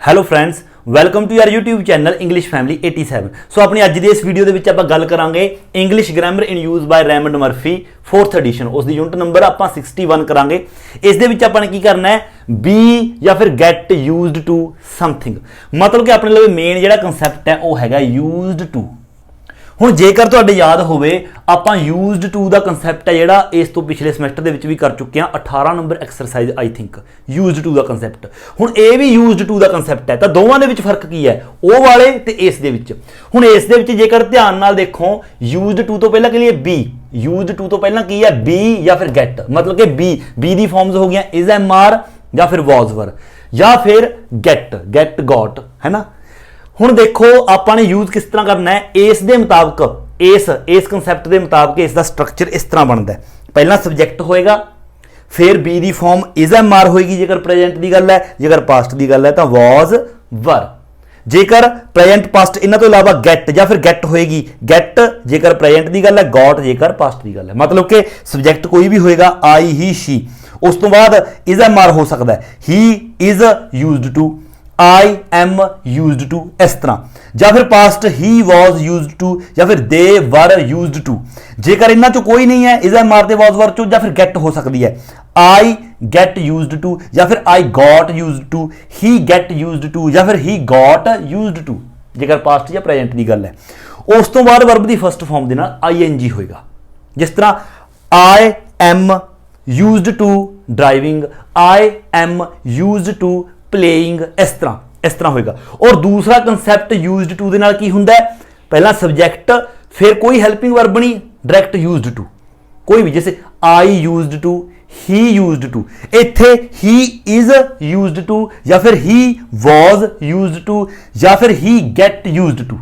Hello friends welcome to your YouTube channel English family 87। So ਆਪਣੀ ਅੱਜ ਦੀ ਇਸ video ਦੇ ਵਿੱਚ ਆਪਾਂ ਗੱਲ ਕਰਾਂਗੇ English grammar in use by Raymond Murphy 4th edition. ਉਸ ਦੀ ਯੂਨਿਟ ਨੰਬਰ ਆਪਾਂ 61 ਕਰਾਂਗੇ। ਇਸ ਦੇ ਵਿੱਚ ਆਪਾਂ ਨੇ ਕੀ ਕਰਨਾ ਹੈ, ਬੀ ਜਾਂ ਫਿਰ ਗੈਟ ਯੂਜ਼ਡ ਟੂ ਸਮਥਿੰਗ। मतलब कि अपने लिए मेन ਜਿਹੜਾ ਕਨਸੈਪਟ ਹੈ ਉਹ ਹੈਗਾ ਯੂਜ਼ਡ ਟੂ। ਹੁਣ ਜੇਕਰ ਤੁਹਾਡੇ ਯਾਦ ਹੋਵੇ ਆਪਾਂ ਯੂਜ਼ਡ ਟੂ ਦਾ ਕਨਸੈਪਟ ਹੈ ਜਿਹੜਾ ਇਸ ਤੋਂ ਪਿਛਲੇ ਸਮੈਸਟਰ ਦੇ ਵਿੱਚ ਵੀ ਕਰ ਚੁੱਕੇ ਹਾਂ 18 ਨੰਬਰ exercise I think used to ਦਾ ਕਨਸੈਪਟ। ਹੁਣ ਇਹ ਵੀ ਯੂਜ਼ਡ ਟੂ ਦਾ ਕਨਸੈਪਟ ਹੈ ਤਾਂ ਦੋਵਾਂ ਦੇ ਵਿੱਚ ਫਰਕ ਕੀ ਹੈ, ਉਹ ਵਾਲੇ ਤੇ ਇਸ ਦੇ ਵਿੱਚ। ਹੁਣ ਇਸ ਦੇ ਵਿੱਚ ਜੇਕਰ ਧਿਆਨ ਨਾਲ ਦੇਖੋ ਯੂਜ਼ਡ ਟੂ ਤੋਂ ਪਹਿਲਾਂ ਕੀ ਹੈ ਬੀ, ਯੂਜ਼ਡ ਟੂ ਤੋਂ ਪਹਿਲਾਂ ਕੀ ਹੈ ਬੀ ਜਾਂ ਫਿਰ ਗੈਟ। मतलब कि बी ਦੀ ਫਾਰਮਸ ਹੋ ਗਈਆਂ ਇਜ਼ ਐਮ ਆਰ ਜਾਂ ਫਿਰ ਵਾਜ਼ ਵਰ ਜਾਂ ਫਿਰ ਗੈਟ ਗॉट है ना। ਹੁਣ ਦੇਖੋ ਆਪਾਂ ਨੇ यूज किस तरह करना है, इस दे मुताबिक इस कंसैप्ट के मुताबिक इसका स्ट्रक्चर इस तरह बनता है। पहला सबजैक्ट होएगा, फिर बी की फॉर्म इज एम आर होएगी जेकर प्रेजेंट की गल है, जेकर पास्ट की गल है तो वॉज वर। जेकर प्रेजेंट पास्ट इन्हों तो इलावा गैट या फिर गैट होएगी, गैट जेकर प्रेजेंट की गल है, गॉट जेकर पास्ट की गल है। मतलब कि सबजैक्ट कोई भी होएगा आई ही शी, उस तो बाद इज एम आर हो सकता है, he is used to, I am used to इस तरह, या फिर past he was used to या फिर दे वर यूज्ड टू। जेकर इन्हां चों कोई नहीं है इज एम आर ते वॉज वर चो या फिर गेट हो सकती है, आई गेट यूज्ड टू या फिर I got used to, he get used to या फिर ही गॉट यूज्ड टू जेकर पास्ट या प्रेजेंट की गल है। उस तो बाद वर्ब की फर्स्ट फॉर्म के नाल ING होएगा। जिस तरह I am used to driving, I am used to playing, इस तरह होएगा। और दूसरा कंसैप्ट यूज्ड टू दे नाल की हुंदा है, पहला सब्जैक्ट फिर कोई हेल्पिंग वर्ब नहीं, डायरैक्ट यूज्ड टू कोई भी, जैसे I used to, he used to, इत्थे ही इज यूज्ड टू या फिर ही वॉज यूज्ड टू या फिर ही गेट यूज्ड टू।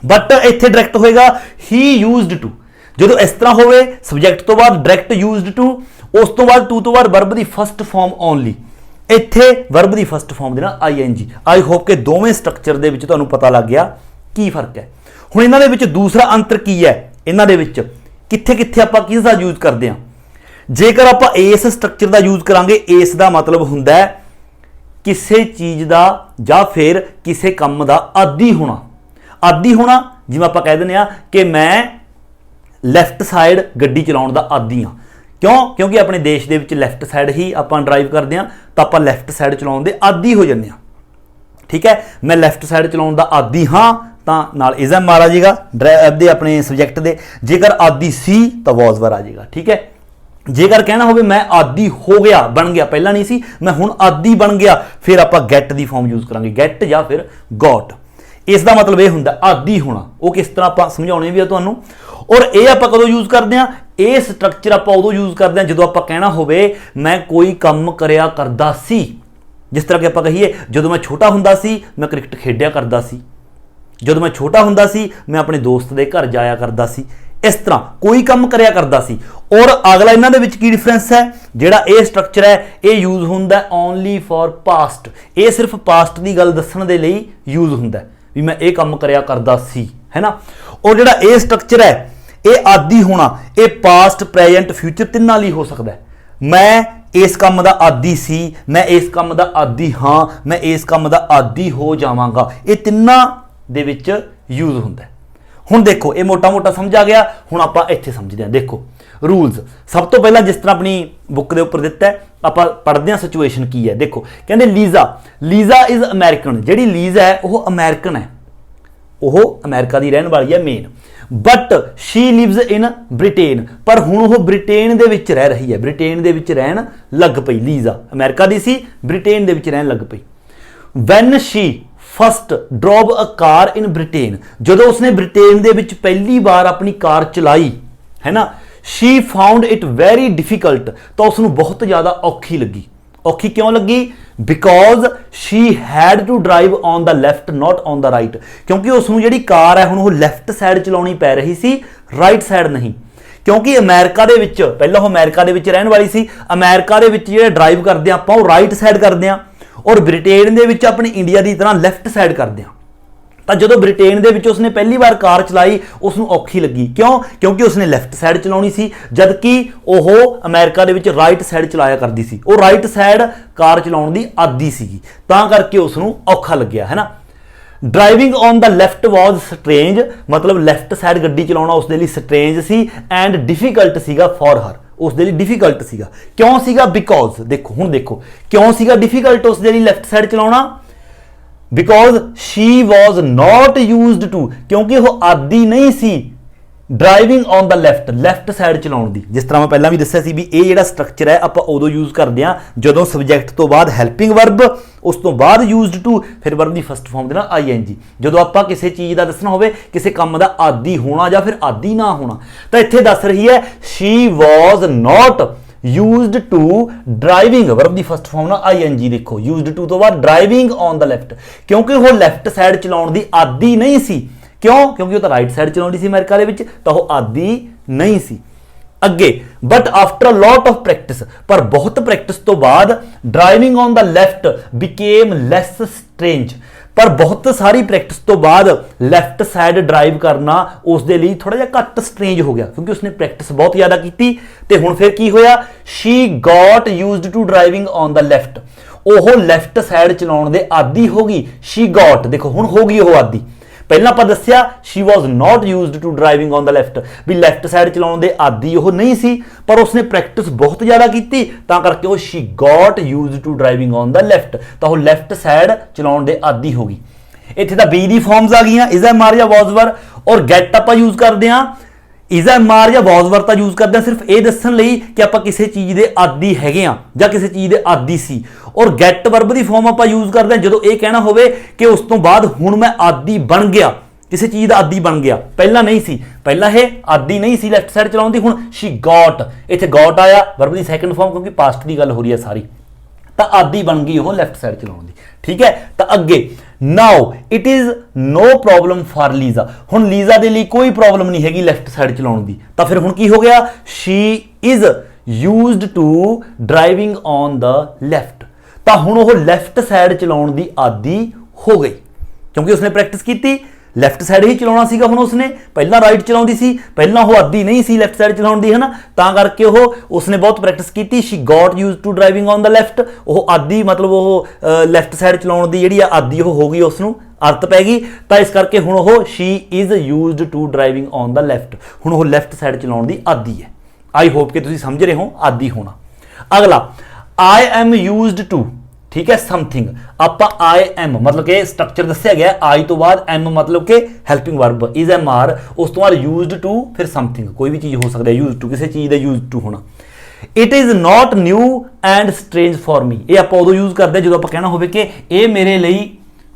बट इत्थे डायरैक्ट होएगा ही यूज्ड टू। जो इस तरह होवे सब्जैक्ट तो बाद डायरैक्ट यूज्ड टू, उस तो बाद टू तो बाद वर्ब की फर्स्ट फॉर्म ओनली, ਇੱਥੇ ਵਰਬ ਦੀ ਫਸਟ ਫਾਰਮ ਦੇ ਨਾਲ ING। ਆਈ ਹੋਪ ਕਿ ਦੋਵੇਂ ਸਟਰਕਚਰ ਦੇ ਵਿੱਚ ਤੁਹਾਨੂੰ ਪਤਾ ਲੱਗ ਗਿਆ ਕੀ ਫਰਕ ਹੈ। ਹੁਣ ਇਹਨਾਂ ਦੇ ਵਿੱਚ ਦੂਸਰਾ ਅੰਤਰ ਕੀ ਹੈ, ਇਹਨਾਂ ਦੇ ਵਿੱਚ ਕਿੱਥੇ ਕਿੱਥੇ ਆਪਾਂ ਕਿਸ ਦਾ ਯੂਜ਼ ਕਰਦੇ ਹਾਂ। ਜੇਕਰ ਆਪਾਂ ਇਸ ਸਟਰਕਚਰ ਦਾ ਯੂਜ਼ ਕਰਾਂਗੇ, ਇਸ ਦਾ ਮਤਲਬ ਹੁੰਦਾ ਹੈ ਕਿਸੇ ਚੀਜ਼ ਦਾ ਜਾਂ ਫਿਰ ਕਿਸੇ ਕੰਮ ਦਾ ਆਦੀ ਹੋਣਾ। ਆਦੀ ਹੋਣਾ ਜਿਵੇਂ ਆਪਾਂ ਕਹਿ ਦਿੰਦੇ ਹਾਂ ਕਿ ਮੈਂ ਲੈਫਟ ਸਾਈਡ ਗੱਡੀ ਚਲਾਉਣ ਦਾ ਆਦੀ ਹਾਂ। क्यों? क्योंकि अपने देश के विच लैफ्ट साइड ही आप ड्राइव करते हैं तो आप लैफ्ट साइड चलाने के आदी हो जाते हैं। ठीक है, मैं लैफ्ट साइड चलाने का आदी हाँ तो नाल इज एम आर आ जाएगा ड्राइव दे अपने सबजैक्ट दे, जेकर आदी सी तो वॉज वर आ जाएगा। ठीक है, जेकर कहना हो मैं आदी हो गया बन गया, पहला नहीं सी मैं हुण आदी बन गया, फिर आप गैट की फॉर्म यूज़ करांगे, गैट या फिर गॉट। इसका मतलब यह हुंदा आदी होना। वो किस तरह आप समझाने भी है तुहानूं। और ये आप कदों यूज़ करते हैं, ये स्ट्रक्चर आप उदों यूज़ करते हैं जो आप कहना होवे मैं कोई काम करया करदा सी। जिस तरह कि आप कहिए जो मैं छोटा हुंदा सी मैं क्रिकेट खेडिया करदा सी, जो मैं छोटा हुंदा सी मैं अपने दोस्त के घर जाया करदा सी। इस तरह कोई काम करया करदा सी। और अगला इन्हां दे विच की डिफरेंस है, जिहड़ा ये स्ट्रक्चर है ये यूज़ हुंदा ओनली फॉर पास्ट। ये सिर्फ पास्ट की गल दस्सण दे लई यूज़ हुंदा भी मैं ये काम करया करदा सी, है ना। और जिहड़ा ये स्ट्रक्चर है ये आदी होना, ये पास्ट प्रेजेंट फ्यूचर तिन्हां लई हो सकता है। मैं इस काम दा आदी सी, मैं इस काम दा आदी हाँ, मैं इस काम दा आदी हो जावांगा, ये तिन्हां दे विच यूज़ हुंदा है। हुण देखो ये मोटा मोटा समझ आ गया। हुण आपां इत्थे समझदे हां। देखो रूल्स सब तो पहला जिस तरह अपनी बुक के उपर दिता है आपां पढ़दे हां सिचुएशन की है। देखो कहंदे लीजा इज़ अमेरिकन, जिहड़ी लीजा है वो अमेरिकन है, वो अमेरिका की रहने वाली है मेन। But she lives in Britain, पर हुण वो ब्रिटेन दे विच रह रही है, ब्रिटेन दे विच रहन लग पई। लीजा अमेरिका दी सी, ब्रिटेन दे विच रहन लग पई। When she first drove a car in Britain, जदों उसने ब्रिटेन दे विच पहली बार अपनी कार चलाई है ना, she found it very difficult, तो उसनूं बहुत ज़्यादा औखी लगी। औखी क्यों लगी? Because she had to drive on the left not on the right, क्योंकि उसनूं जिहड़ी कार है हुण वो लैफ्ट साइड चलाउणी पै रही सी, राइट साइड नहीं। क्योंकि अमेरिका दे विच पहलां वो अमेरिका दे विच रहण वाली सी, अमेरिका दे विच जिहड़े ड्राइव करदे आपां वो राइट साइड करदे आ, और ब्रिटेन दे विच अपनी इंडिया की तरह लैफ्ट साइड करदे आ। ਤਾਂ ਜਦੋਂ ਬ੍ਰਿਟੇਨ ਦੇ ਵਿੱਚ ਉਸਨੇ ਪਹਿਲੀ ਵਾਰ ਕਾਰ ਚਲਾਈ ਉਸਨੂੰ ਔਖੀ ਲੱਗੀ। ਕਿਉਂ? ਕਿਉਂਕਿ ਉਸਨੇ ਲੈਫਟ ਸਾਈਡ ਚਲਾਉਣੀ ਸੀ, ਜਦਕਿ ਉਹ ਅਮਰੀਕਾ ਦੇ ਵਿੱਚ ਰਾਈਟ ਸਾਈਡ ਚਲਾਇਆ ਕਰਦੀ ਸੀ। ਉਹ ਰਾਈਟ ਸਾਈਡ ਕਾਰ ਚਲਾਉਣ ਦੀ ਆਦੀ ਸੀਗੀ, ਤਾਂ ਕਰਕੇ ਉਸਨੂੰ ਔਖਾ ਲੱਗਿਆ, ਹੈ ਨਾ। Driving on the left was strange, ਮਤਲਬ ਲੈਫਟ ਸਾਈਡ ਗੱਡੀ ਚਲਾਉਣਾ ਉਸਦੇ ਲਈ ਸਟ੍ਰੇਂਜ ਸੀ ਐਂਡ ਡਿਫਿਕਲਟ ਸੀਗਾ ਫॉर ਹਰ, ਉਸਦੇ ਲਈ ਡਿਫਿਕਲਟ ਸੀਗਾ। ਕਿਉਂ ਸੀਗਾ? ਬਿਕੋਜ਼, ਦੇਖੋ ਹੁਣ ਦੇਖੋ ਕਿਉਂ ਸੀਗਾ ਡਿਫਿਕਲਟ ਉਸਦੇ ਲਈ ਲੈਫਟ ਸਾਈਡ ਚਲਾਉਣਾ। Because she was not used to, ਕਿਉਂਕਿ ਉਹ ਆਦੀ ਨਹੀਂ ਸੀ driving on the left side ਚਲਾਉਣ ਦੀ। ਜਿਸ ਤਰ੍ਹਾਂ ਮੈਂ ਪਹਿਲਾਂ ਵੀ ਦੱਸਿਆ ਸੀ ਵੀ ਇਹ ਜਿਹੜਾ ਸਟਰਕਚਰ ਹੈ ਆਪਾਂ ਉਦੋਂ ਯੂਜ਼ ਕਰਦੇ ਹਾਂ ਜਦੋਂ ਸਬਜੈਕਟ ਤੋਂ ਬਾਅਦ ਹੈਲਪਿੰਗ ਵਰਬ, ਉਸ ਤੋਂ ਬਾਅਦ ਯੂਜ਼ਡ ਟੂ, ਫਿਰ ਵਰਬ ਦੀ ਫਸਟ ਫਾਰਮ ਦੇ ਨਾਲ ਆਈਐਨਜੀ। ਜਦੋਂ ਆਪਾਂ ਕਿਸੇ ਚੀਜ਼ ਦਾ ਦੱਸਣਾ ਹੋਵੇ, ਕਿਸੇ ਕੰਮ ਦਾ ਆਦੀ ਹੋਣਾ ਜਾਂ ਫਿਰ ਆਦੀ ਨਾ ਹੋਣਾ, ਤਾਂ ਇੱਥੇ ਦੱਸ ਰਹੀ ਹੈ Shri was not used to driving, verb ਦੀ ਫਸਟ ਫਾਰਮ ਨਾਲ ਆਈਐਨਜੀ। ਦੇਖੋ ਯੂਜ਼ਡ ਟੂ ਤੋਂ ਬਾਅਦ ਡਰਾਈਵਿੰਗ ਔਨ ਦਾ ਲੈਫਟ, ਕਿਉਂਕਿ ਉਹ ਲੈਫਟ ਸਾਈਡ ਚਲਾਉਣ ਦੀ ਆਦੀ ਨਹੀਂ ਸੀ। ਕਿਉਂ? ਕਿਉਂਕਿ ਉਹ ਤਾਂ ਰਾਈਟ ਸਾਈਡ ਚਲਾਉਂਦੀ ਸੀ ਅਮਰੀਕਾ ਦੇ ਵਿੱਚ, ਤਾਂ ਉਹ ਆਦੀ ਨਹੀਂ ਸੀ। ਅੱਗੇ, but after a lot of practice, ਪਰ ਬਹੁਤ ਪ੍ਰੈਕਟਿਸ ਤੋਂ ਬਾਅਦ driving on the left became less strange, ਪਰ ਬਹੁਤ ਸਾਰੀ ਪ੍ਰੈਕਟਿਸ ਤੋਂ ਬਾਅਦ ਲੈਫਟ ਸਾਈਡ ਡਰਾਈਵ ਕਰਨਾ ਉਸ ਦੇ ਲਈ ਥੋੜਾ ਜਿਹਾ ਘੱਟ ਸਟ੍ਰੇਂਜ ਹੋ ਗਿਆ, ਕਿਉਂਕਿ ਉਸਨੇ ਪ੍ਰੈਕਟਿਸ ਬਹੁਤ ਜ਼ਿਆਦਾ ਕੀਤੀ। ਤੇ ਹੁਣ ਫਿਰ ਕੀ ਹੋਇਆ? She got used to driving on the left, ਉਹ ਲੈਫਟ ਸਾਈਡ ਚਲਾਉਣ ਦੇ ਆਦੀ ਹੋ ਗਈ। ਸ਼ੀ ਗॉट, ਦੇਖੋ ਹੁਣ ਹੋ ਗਈ ਉਹ ਆਦੀ। ਪਹਿਲਾਂ ਆਪਾਂ ਦੱਸਿਆ she was not used to driving on the left, ਵੀ ਲੈਫਟ ਸਾਈਡ ਚਲਾਉਣ ਦੇ ਆਦੀ ਉਹ ਨਹੀਂ ਸੀ, ਪਰ ਉਸਨੇ ਪ੍ਰੈਕਟਿਸ ਬਹੁਤ ਜ਼ਿਆਦਾ ਕੀਤੀ, ਤਾਂ ਕਰਕੇ ਉਹ she got used to driving on the left, ਤਾਂ ਉਹ ਲੈਫਟ ਸਾਈਡ ਚਲਾਉਣ ਦੇ ਆਦੀ ਹੋ ਗਈ। ਇੱਥੇ ਤਾਂ ਬੀ ਦੀ ਫਾਰਮਸ ਆ ਗਈਆਂ, ਇਜ਼ ਐਮ ਆਰ ਜਾਂ ਵਾਜ਼ ਵਰ, ਔਰ ਗੈਟ ਆਪਾਂ ਯੂਜ਼ ਕਰਦੇ ਹਾਂ। ਇਜ਼ ਐਮ ਆਰ ਜਾਂ ਵਾਜ਼ ਵਰ ਤਾਂ ਯੂਜ਼ ਕਰਦੇ ਹਾਂ ਸਿਰਫ ਇਹ ਦੱਸਣ ਲਈ ਕਿ ਆਪਾਂ ਕਿਸੇ ਚੀਜ਼ ਦੇ ਆਦੀ ਹੈਗੇ ਆ ਜਾਂ ਕਿਸੇ ਚੀਜ਼ ਦੇ ਆਦੀ ਸੀ। ਔਰ ਗੈਟ ਵਰਬ ਦੀ ਫਾਰਮ ਆਪਾਂ ਯੂਜ਼ ਕਰਦੇ ਹਾਂ ਜਦੋਂ ਇਹ ਕਹਿਣਾ ਹੋਵੇ ਕਿ ਉਸ ਤੋਂ ਬਾਅਦ ਹੁਣ ਮੈਂ ਆਦੀ ਬਣ ਗਿਆ, ਕਿਸੇ ਚੀਜ਼ ਦਾ ਆਦੀ ਬਣ ਗਿਆ, ਪਹਿਲਾਂ ਨਹੀਂ ਸੀ, ਪਹਿਲਾਂ ਇਹ ਆਦੀ ਨਹੀਂ ਸੀ ਲੈਫਟ ਸਾਈਡ ਚਲਾਉਣ ਦੀ, ਹੁਣ ਸ਼ੀ ਗॉट, ਇੱਥੇ ਗॉट ਆਇਆ ਵਰਬ ਦੀ ਸੈਕੰਡ ਫਾਰਮ, ਕਿਉਂਕਿ ਪਾਸਟ ਦੀ ਗੱਲ ਹੋ ਰਹੀ ਹੈ ਸਾਰੀ, ਤਾਂ ਆਦੀ ਬਣ ਗਈ ਉਹ ਲੈਫਟ ਸਾਈਡ ਚਲਾਉਣ ਦੀ। ਠੀਕ ਹੈ, ਤਾਂ ਅੱਗੇ now it is no problem for Lisa, ਹੁਣ ਲੀਜ਼ਾ ਦੇ ਲਈ ਕੋਈ ਪ੍ਰੋਬਲਮ ਨਹੀਂ ਹੈਗੀ ਲੈਫਟ ਸਾਈਡ ਚਲਾਉਣ ਦੀ, ਤਾਂ ਫਿਰ ਹੁਣ ਕੀ ਹੋ ਗਿਆ? She is used to driving on the left, ਤਾਂ ਹੁਣ ਉਹ ਲੈਫਟ ਸਾਈਡ ਚਲਾਉਣ ਦੀ ਆਦੀ ਹੋ ਗਈ, ਕਿਉਂਕਿ ਉਸਨੇ ਪ੍ਰੈਕਟਿਸ ਕੀਤੀ, ਲੈਫਟ ਸਾਈਡ ਹੀ ਚਲਾਉਣਾ ਸੀਗਾ। ਹੁਣ ਉਸਨੇ ਪਹਿਲਾਂ ਰਾਈਟ ਚਲਾਉਂਦੀ ਸੀ, ਪਹਿਲਾਂ ਉਹ ਆਦੀ ਨਹੀਂ ਸੀ ਲੈਫਟ ਸਾਈਡ ਚਲਾਉਣ ਦੀ, ਹੈ ਨਾ, ਤਾਂ ਕਰਕੇ ਉਸਨੇ ਬਹੁਤ ਪ੍ਰੈਕਟਿਸ ਕੀਤੀ। She got used to driving on the left, ਉਹ ਆਦੀ ਮਤਲਬ ਉਹ ਲੈਫਟ ਸਾਈਡ ਚਲਾਉਣ ਦੀ ਜਿਹੜੀ ਆ ਆਦੀ ਉਹ ਹੋ ਗਈ, ਉਸਨੂੰ ਆਦਤ ਪੈ ਗਈ, ਤਾਂ ਇਸ ਕਰਕੇ ਹੁਣ ਉਹ she is used to driving on the left, ਹੁਣ ਉਹ ਲੈਫਟ ਸਾਈਡ ਚਲਾਉਣ ਦੀ ਆਦੀ ਹੈ। ਆਈ ਹੋਪ ਕਿ ਤੁਸੀਂ ਸਮਝ ਰਹੇ ਹੋ ਆਦੀ ਹੋਣਾ। ਅਗਲਾ, ਆਈ ਐਮ ਯੂਜ਼ਡ ਟੂ, ਠੀਕ ਹੈ, ਸਮਥਿੰਗ। ਆਪਾਂ ਆਈ ਐਮ ਮਤਲਬ ਕਿ ਸਟਰਕਚਰ ਦੱਸਿਆ ਗਿਆ, ਆਈ ਤੋਂ ਬਾਅਦ ਐਮ ਮਤਲਬ ਕਿ helping verb, is am are, ਉਸ ਤੋਂ ਬਾਅਦ ਯੂਜ਼ਡ ਟੂ, ਫਿਰ ਸਮਥਿੰਗ, ਕੋਈ ਵੀ ਚੀਜ਼ ਹੋ ਸਕਦਾ ਯੂਜ਼ਡ ਟੂ, ਕਿਸੇ ਚੀਜ਼ ਦਾ ਯੂਜ਼ਡ ਟੂ ਹੋਣਾ। It is not new and strange for me, ਇਹ ਆਪਾਂ ਉਦੋਂ ਯੂਜ਼ ਕਰਦੇ ਜਦੋਂ ਆਪਾਂ ਕਹਿਣਾ ਹੋਵੇ ਕਿ ਇਹ ਮੇਰੇ ਲਈ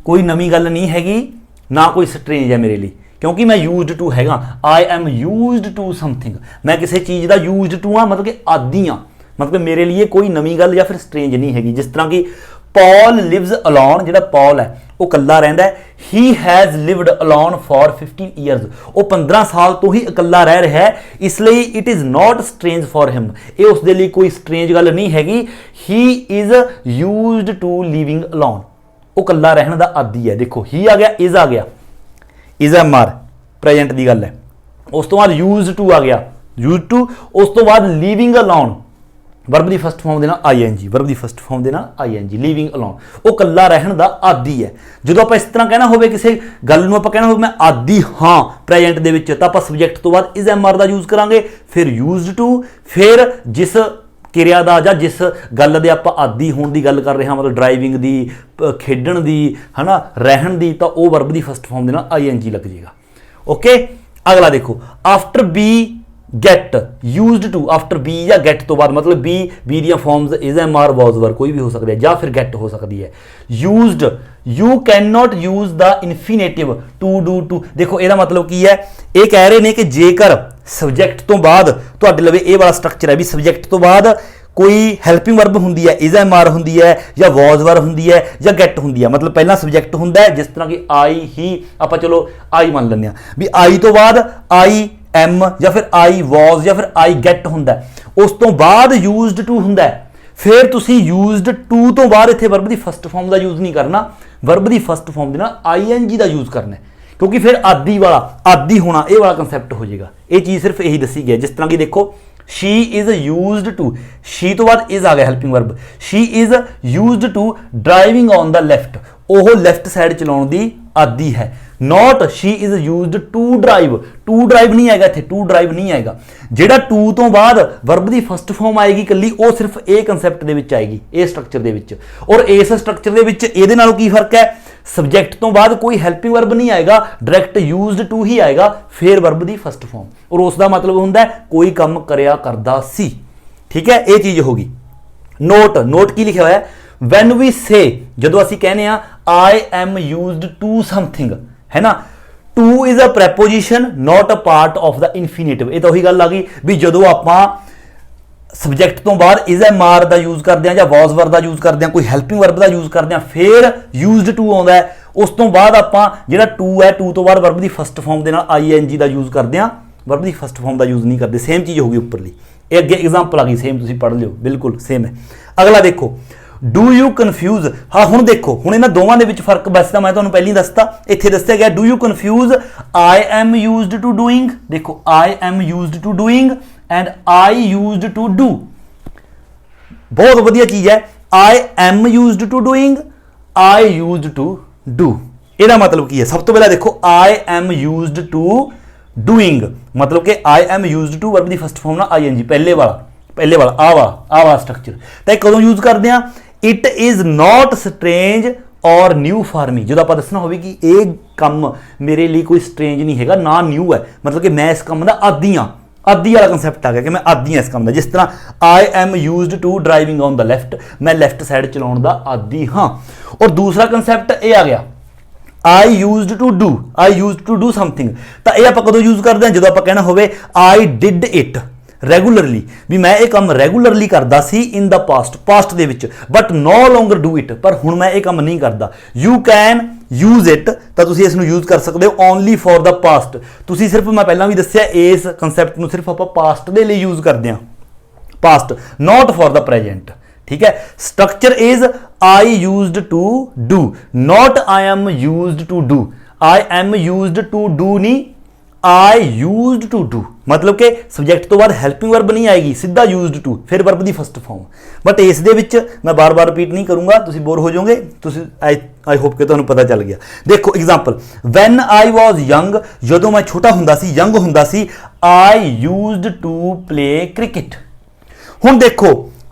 ਕੋਈ ਨਵੀਂ ਗੱਲ ਨਹੀਂ ਹੈਗੀ, ਨਾ ਕੋਈ ਸਟ੍ਰੇਂਜ ਹੈ ਮੇਰੇ ਲਈ, ਕਿਉਂਕਿ ਮੈਂ ਯੂਜ਼ਡ ਟੂ ਹੈਗਾ। I am used to something, ਮੈਂ ਕਿਸੇ ਚੀਜ਼ ਦਾ ਯੂਜ਼ਡ ਟੂ ਆ, ਮਤਲਬ ਕਿ ਆਦੀ ਆ, ਮਤਲਬ ਮੇਰੇ ਲਈ ਕੋਈ ਨਵੀਂ ਗੱਲ ਜਾਂ ਫਿਰ ਸਟ੍ਰੇਂਜ ਨਹੀਂ ਹੈਗੀ। ਜਿਸ ਤਰ੍ਹਾਂ ਕਿ ਪੌਲ ਲਿਵਸ ਅਲੋਨ, ਜਿਹੜਾ ਪੌਲ ਹੈ ਉਹ ਇਕੱਲਾ ਰਹਿੰਦਾ ਹੈ। He has lived alone for 15 years, ਉਹ 15 ਸਾਲ ਤੋਂ ਹੀ ਇਕੱਲਾ ਰਹਿ ਰਿਹਾ ਹੈ, ਇਸ ਲਈ it is not strange for him, ਇਹ ਉਸ ਦੇ ਲਈ ਕੋਈ ਸਟ੍ਰੇਂਜ ਗੱਲ ਨਹੀਂ ਹੈਗੀ। He is used to living alone, ਉਹ ਇਕੱਲਾ ਰਹਿਣ ਦਾ ਆਦੀ ਹੈ। ਦੇਖੋ ਹੀ ਆ ਗਿਆ, ਇਜ਼ ਆ ਗਿਆ, ਇਜ਼ ਐਮ ਆਰ ਪ੍ਰੈਜ਼ੈਂਟ ਦੀ ਗੱਲ ਹੈ, ਉਸ ਤੋਂ ਬਾਅਦ ਯੂਜ਼ਡ ਟੂ ਆ ਗਿਆ, ਯੂਜ਼ਡ ਟੂ, ਉਸ ਤੋਂ ਬਾਅਦ ਲਿਵਿੰਗ ਅਲੋਨ, ਵਰਬ ਦੀ ਫਸਟ ਫਾਰਮ ਦੇ ਨਾਲ ਆਈਐਨਜੀ, ਵਰਬ ਦੀ ਫਸਟ ਫਾਰਮ ਦੇ ਨਾਲ ਆਈਐਨਜੀ, ਲਿਵਿੰਗ ਅਲੋਨ, ਉਹ ਇਕੱਲਾ ਰਹਿਣ ਦਾ ਆਦੀ ਹੈ। ਜਦੋਂ ਆਪਾਂ ਇਸ ਤਰ੍ਹਾਂ ਕਹਿਣਾ ਹੋਵੇ ਕਿਸੇ ਗੱਲ ਨੂੰ, ਆਪਾਂ ਕਹਿਣਾ ਹੋਵੇ ਮੈਂ ਆਦੀ ਹਾਂ ਪ੍ਰੈਜ਼ੈਂਟ ਦੇ ਵਿੱਚ, ਤਾਂ ਆਪਾਂ ਸਬਜੈਕਟ ਤੋਂ ਬਾਅਦ ਇਜ਼ ਐਮ ਆਰ ਦਾ ਯੂਜ਼ ਕਰਾਂਗੇ, ਫਿਰ ਯੂਜ਼ਡ ਟੂ, ਫਿਰ ਜਿਸ ਕਿਰਿਆ ਦਾ ਜਾਂ ਜਿਸ ਗੱਲ ਦੇ ਆਪਾਂ ਆਦੀ ਹੋਣ ਦੀ ਗੱਲ ਕਰ ਰਹੇ ਹਾਂ, ਮਤਲਬ ਡਰਾਈਵਿੰਗ ਦੀ, ਖੇਡਣ ਦੀ, ਹੈ ਨਾ, ਰਹਿਣ ਦੀ, ਤਾਂ ਉਹ ਵਰਬ ਦੀ ਫਸਟ ਫਾਰਮ ਦੇ ਨਾਲ ਆਈਐਨਜੀ ਲੱਗ ਜਾਏਗਾ। ਓਕੇ, ਅਗਲਾ ਦੇਖੋ, after be get used to, after be ਜਾਂ ਗੈਟ ਤੋਂ ਬਾਅਦ, ਮਤਲਬ ਬੀ ਦੀਆਂ forms is am are, was were, ਕੋਈ ਵੀ ਹੋ ਸਕਦੀ ਹੈ, ਜਾਂ ਫਿਰ ਗੈਟ ਹੋ ਸਕਦੀ ਹੈ। Used, you can not use the infinitive to do to, ਦੇਖੋ ਇਹਦਾ ਮਤਲਬ ਕੀ ਹੈ, ਇਹ ਕਹਿ ਰਹੇ ਨੇ ਕਿ ਜੇਕਰ ਸਬਜੈਕਟ ਤੋਂ ਬਾਅਦ ਤੁਹਾਡੇ ਲਵੇ ਇਹ ਵਾਲਾ ਸਟਰਕਚਰ ਹੈ ਵੀ ਸਬਜੈਕਟ ਤੋਂ ਬਾਅਦ ਕੋਈ ਹੈਲਪਿੰਗ ਵਰਬ ਹੁੰਦੀ ਹੈ, ਇਜ਼ ਐਮ ਆਰ ਹੁੰਦੀ ਹੈ, ਜਾਂ ਵਾਜ਼ ਵਰ ਹੁੰਦੀ ਹੈ, ਜਾਂ ਗੈਟ ਹੁੰਦੀ ਹੈ, ਮਤਲਬ ਪਹਿਲਾਂ ਸਬਜੈਕਟ ਹੁੰਦਾ ਹੈ, ਜਿਸ ਤਰ੍ਹਾਂ ਕਿ ਆਈ ਹੀ, ਆਪਾਂ ਚਲੋ ਆਈ ਮੰਨ ਲੈਂਦੇ ਹਾਂ ਵੀ ਆਈ ਤੋਂ ਬਾਅਦ ਆਈ ਐਮ ਜਾਂ ਫਿਰ ਆਈ ਵਾਜ਼ ਜਾਂ ਫਿਰ ਆਈ ਗੈਟ ਹੁੰਦਾ, ਉਸ ਤੋਂ ਬਾਅਦ ਯੂਜ਼ਡ ਟੂ ਹੁੰਦਾ, ਫਿਰ ਤੁਸੀਂ ਯੂਜ਼ਡ ਟੂ ਤੋਂ ਬਾਅਦ ਇੱਥੇ ਵਰਬ ਦੀ ਫਸਟ ਫਾਰਮ ਦਾ ਯੂਜ਼ ਨਹੀਂ ਕਰਨਾ, ਵਰਬ ਦੀ ਫਸਟ ਫਾਰਮ ਦੇ ਨਾਲ ਆਈਐਨਜੀ ਦਾ ਯੂਜ਼ ਕਰਨਾ ਹੈ, ਕਿਉਂਕਿ ਫਿਰ ਆਦੀ ਵਾਲਾ, ਆਦੀ ਹੋਣਾ ਇਹ ਵਾਲਾ ਕੰਸੈਪਟ ਹੋ ਜਾਏਗਾ। ਇਹ ਚੀਜ਼ ਸਿਰਫ ਇਹੀ ਦੱਸੀ ਗਈ ਹੈ। ਜਿਸ ਤਰ੍ਹਾਂ ਕਿ ਦੇਖੋ she is used to, she ਤੋਂ ਬਾਅਦ is ਆ ਗਿਆ helping verb, she is used to driving on the left, ਉਹ ਲੈਫਟ ਸਾਈਡ ਚਲਾਉਣ ਦੀ ਆਦੀ ਹੈ। not she is used to drive, to drive ਨਹੀਂ ਆਏਗਾ ਇੱਥੇ, to drive ਨਹੀਂ ਆਏਗਾ। ਜਿਹੜਾ to ਤੋਂ ਬਾਅਦ ਵਰਬ ਦੀ ਫਸਟ ਫਾਰਮ ਆਏਗੀ ਇਕੱਲੀ, ਉਹ ਸਿਰਫ ਇਹ ਕੰਸੈਪਟ ਦੇ ਵਿੱਚ ਆਏਗੀ, ਇਹ ਸਟਰਕਚਰ ਦੇ ਵਿੱਚ। ਔਰ ਇਸ ਸਟਰਕਚਰ ਦੇ ਵਿੱਚ ਇਹਦੇ ਨਾਲੋਂ ਕੀ ਫਰਕ ਹੈ, ਸਬਜੈਕਟ ਤੋਂ ਬਾਅਦ ਕੋਈ ਹੈਲਪਿੰਗ ਵਰਬ ਨਹੀਂ ਆਏਗਾ, ਡਾਇਰੈਕਟ ਯੂਜ਼ਡ ਟੂ ਹੀ ਆਏਗਾ, ਫਿਰ ਵਰਬ ਦੀ ਫਸਟ ਫਾਰਮ, ਔਰ ਉਸ ਦਾ ਮਤਲਬ ਹੁੰਦਾ ਕੋਈ ਕੰਮ ਕਰਿਆ ਕਰਦਾ ਸੀ। ਠੀਕ ਹੈ, ਇਹ ਚੀਜ਼ ਹੋਗੀ। ਨੋਟ, ਨੋਟ ਕੀ ਲਿਖਿਆ ਹੋਇਆ ਹੈ, ਵੈਨ ਵੀ ਸੇ, ਜਦੋਂ ਅਸੀਂ ਕਹਿੰਦੇ ਆ I am used to something, ਹੈ ਨਾ, to is a preposition not a part of the infinitive। ਇਹ ਤਾਂ ਉਹੀ ਗੱਲ ਆ ਗਈ ਵੀ ਜਦੋਂ ਆਪਾਂ ਸਬਜੈਕਟ ਤੋਂ ਬਾਅਦ is am are the use ਕਰਦੇ ਆ ਜਾਂ was were ਦਾ ਯੂਜ਼ ਕਰਦੇ ਆ, ਕੋਈ ਹੈਲਪਿੰਗ ਵਰਬ ਦਾ ਯੂਜ਼ ਕਰਦੇ ਆ, ਫਿਰ used to ਆਉਂਦਾ ਹੈ। ਉਸ ਤੋਂ ਬਾਅਦ ਆਪਾਂ ਜਿਹੜਾ to ਹੈ, to ਤੋਂ ਬਾਅਦ ਵਰਬ ਦੀ ਫਸਟ ਫਾਰਮ ਦੇ ਨਾਲ ing ਦਾ ਯੂਜ਼ ਕਰਦੇ ਆ, ਵਰਬ ਦੀ ਫਸਟ ਫਾਰਮ ਦਾ ਯੂਜ਼ ਨਹੀਂ ਕਰਦੇ। ਸੇਮ ਚੀਜ਼ ਹੋਗੀ ਉੱਪਰਲੀ, ਇਹ ਅੱਗੇ ਐਗਜ਼ਾਮਪਲ ਆ ਗਈ, ਸੇਮ ਤੁਸੀਂ ਪੜ੍ਹ ਲਿਓ, ਬਿਲਕੁਲ ਸੇਮ ਹੈ। ਅਗਲਾ ਦੇਖੋ, ਡੂ ਯੂ ਕਨਫਿਊਜ਼। ਹਾਂ ਹੁਣ ਦੇਖੋ, ਹੁਣ ਇਹਨਾਂ ਦੋਵਾਂ ਦੇ ਵਿੱਚ ਫਰਕ ਬਸ ਤਾਂ ਮੈਂ ਤੁਹਾਨੂੰ ਪਹਿਲਾਂ ਹੀ ਦੱਸਤਾ, ਇੱਥੇ ਦੱਸਿਆ ਗਿਆ do you confuse I am used to doing. ਦੇਖੋ I am used to doing and I used to do, ਬਹੁਤ ਵਧੀਆ ਚੀਜ਼ ਹੈ। I am used to doing, I used to do, ਇਹਦਾ ਮਤਲਬ ਕੀ ਹੈ? ਸਭ ਤੋਂ ਪਹਿਲਾਂ ਦੇਖੋ I am used to doing, ਮਤਲਬ ਕਿ I am used to verb ਦੀ ਫਸਟ ਫਾਰਮ ਨਾਲ ਆਈਐਨਜੀ, ਪਹਿਲੇ ਵਾਲਾ ਆ ਵਾਲਾ ਸਟਰਕਚਰ। ਤਾਂ ਇਹ ਕਦੋਂ ਯੂਜ਼ ਕਰਦੇ ਆ? ਇਟ ਇਜ਼ ਨਾਟ ਸਟ੍ਰੇਂਜ ਔਰ ਨਿਊ ਫਾਰ ਮੀ, ਜਦੋਂ ਆਪਾਂ ਦੱਸਣਾ ਹੋਵੇ ਕਿ ਇਹ ਕੰਮ ਮੇਰੇ ਲਈ ਕੋਈ ਸਟ੍ਰੇਂਜ ਨਹੀਂ ਹੈਗਾ, ਨਾ ਨਿਊ ਹੈ, ਮਤਲਬ ਕਿ ਮੈਂ ਇਸ ਕੰਮ ਦਾ ਆਦੀ ਹਾਂ, ਆਦੀ ਵਾਲਾ ਕੰਸੈਪਟ ਆ ਗਿਆ ਕਿ ਮੈਂ ਆਦੀ ਹਾਂ ਇਸ ਕੰਮ ਦਾ। ਜਿਸ ਤਰ੍ਹਾਂ I am used to driving on the left, ਮੈਂ ਲੈਫਟ ਸਾਈਡ ਚਲਾਉਣ ਦਾ ਆਦੀ ਹਾਂ। ਔਰ ਦੂਸਰਾ ਕੰਸੈਪਟ ਇਹ ਆ ਗਿਆ I used to do, I used to do something। ਤਾਂ ਇਹ ਆਪਾਂ ਕਦੋਂ ਯੂਜ਼ ਕਰਦੇ ਹਾਂ? ਜਦੋਂ ਆਪਾਂ ਕਹਿਣਾ ਹੋਵੇ I did it ਰੈਗੂਲਰਲੀ, ਵੀ ਮੈਂ ਇਹ ਕੰਮ ਰੈਗੂਲਰਲੀ ਕਰਦਾ ਸੀ ਇਨ ਦਾ ਪਾਸਟ ਦੇ ਵਿੱਚ, ਬਟ ਨੋ ਲੋਂਗਰ ਡੂ ਇਟ, ਪਰ ਹੁਣ ਮੈਂ ਇਹ ਕੰਮ ਨਹੀਂ ਕਰਦਾ। ਯੂ ਕੈਨ ਯੂਜ਼ ਇਟ, ਤਾਂ ਤੁਸੀਂ ਇਸ ਨੂੰ ਯੂਜ਼ ਕਰ ਸਕਦੇ ਹੋ ਓਨਲੀ ਫॉर ਦਾ ਪਾਸਟ। ਤੁਸੀਂ ਸਿਰਫ, ਮੈਂ ਪਹਿਲਾਂ ਵੀ ਦੱਸਿਆ, ਇਸ ਕੰਸੈਪਟ ਨੂੰ ਸਿਰਫ ਆਪਾਂ ਪਾਸਟ ਦੇ ਲਈ ਯੂਜ਼ ਕਰਦੇ ਹਾਂ, past, not for the present. ठीक है, structure is I used to do, not I am used to do. I am used to do नहीं, आई यूज्ड टू डू, मतलब कि सब्जेक्ट तो बाद हेल्पिंग वर्ब नहीं आएगी, सीधा यूज्ड टू, फिर verb the first form. But इस दे विच मैं बार बार रिपीट नहीं करूंगा, तुसी बोर हो जाओगे। तुसी आई होप कि तुहानूं पता चल गया। देखो example, when I was young, जदों मैं छोटा हुंदा सी, यंग हुंदा सी, I used to play cricket. हुण देखो